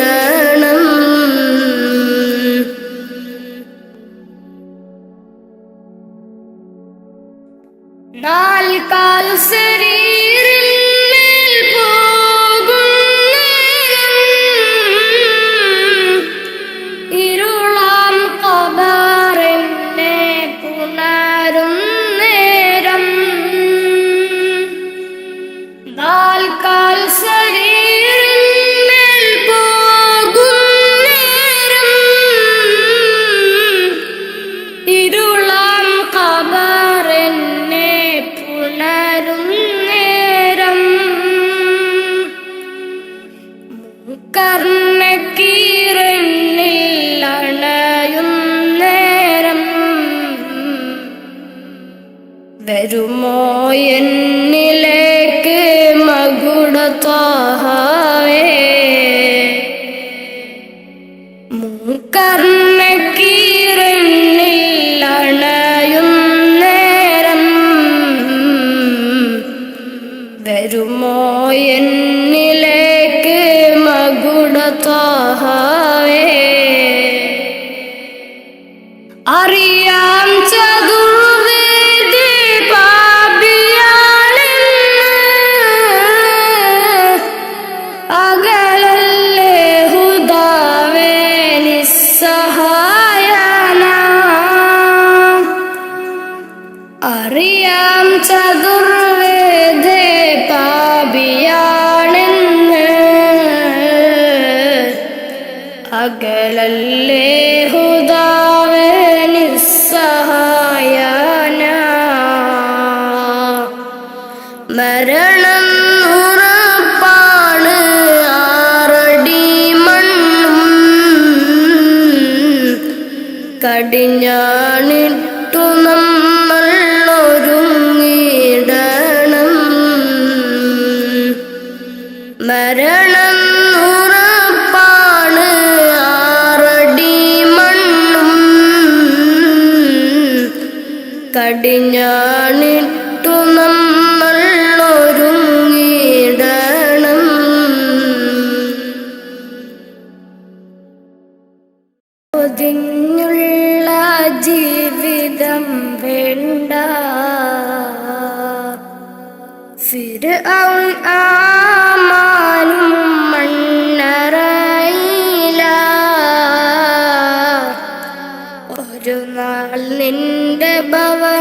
നാൽക്കാൽ ശരീരിന്മേൽ പോകും ഇരുളാം ഖബറിനെ പുണരും നേരം നാൽക്കാൽ ശരീരിന്മേൽ പോകും നേരം ഇരുളാം ഖബറിനെ പുണരും നേരം കർണക്കീരനിൽ അണയും നേരം വരുമോ എന്നിലേക്ക് മകുടത്വാഹവേ കർണക്കീരനിൽ അണയും നേരം വരുമോ എന്നിലേക്ക് മകുടത്വാഹവേ അറിയാം ചതുർവേദി പാപിയാണെന്ന് അകലല്ലേ ഹുദാവേ നിസ്സഹായന അറിയാം ചതുർവേദി പാപിയാണെന്ന് അകലല്ലേ ഹുദാവേ നിസ്സഹായന മരണം ഉറപ്പാണ് ആറടി മണ്ണും കടിഞ്ഞാണിട്ടു നമ്മൾ ഒരുങ്ങിടണം മരണം ഉറപ്പാണ് ആറടി മണ്ണും കടിഞ്ഞാണിട്ടു നമ്മൾ ഒരുങ്ങിടണം ഒതുങ്ങുള്ള ജീവിതം വേണ്ട ഫിർഔൻ ആമാനും മണ്ണറയില ഒരു നാൾ നിന്റെ ഭവനമതാറടി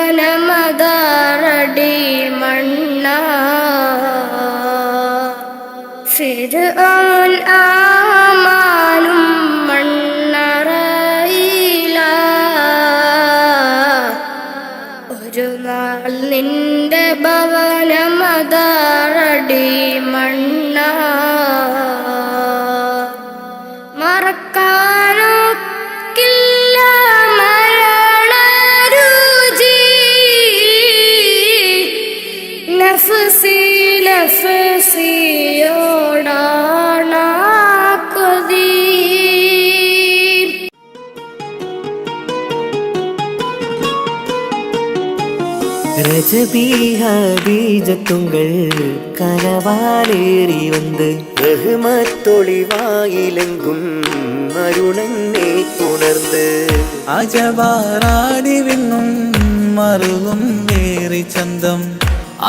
മണ്ണ ഫിർഔൻ ആമാനും മണ്ണറയില ഒരു നാൾ നിന്റെ ഭവനമതാറടി മണ്ണ മറക്കാനൊക്കില്ല മരണരുചി നഫ്സി നഫ്സിയോടാണ കൊതി രജബീഹീജത്തുങ്കൾ കനവാലേറി വന്ന് ബഹുമത്തൊളിവായിലെങ്കും അരുണനെ ഉണർന്ന് അജവാറാടി വിണ്ണും മറുകും വേറി ചന്തം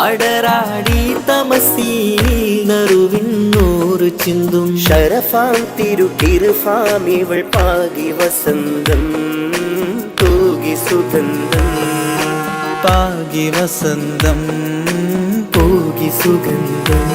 അടരാടി തമസീനറുവിന്നൂറ് ചിന്തും ശരഫാം തിരുട്ടിരുഫാമിവൾ പാകി വസന്തം തൂകി സുഗന്ധം പാകി വസന്തം പൂകി സുഗന്ധം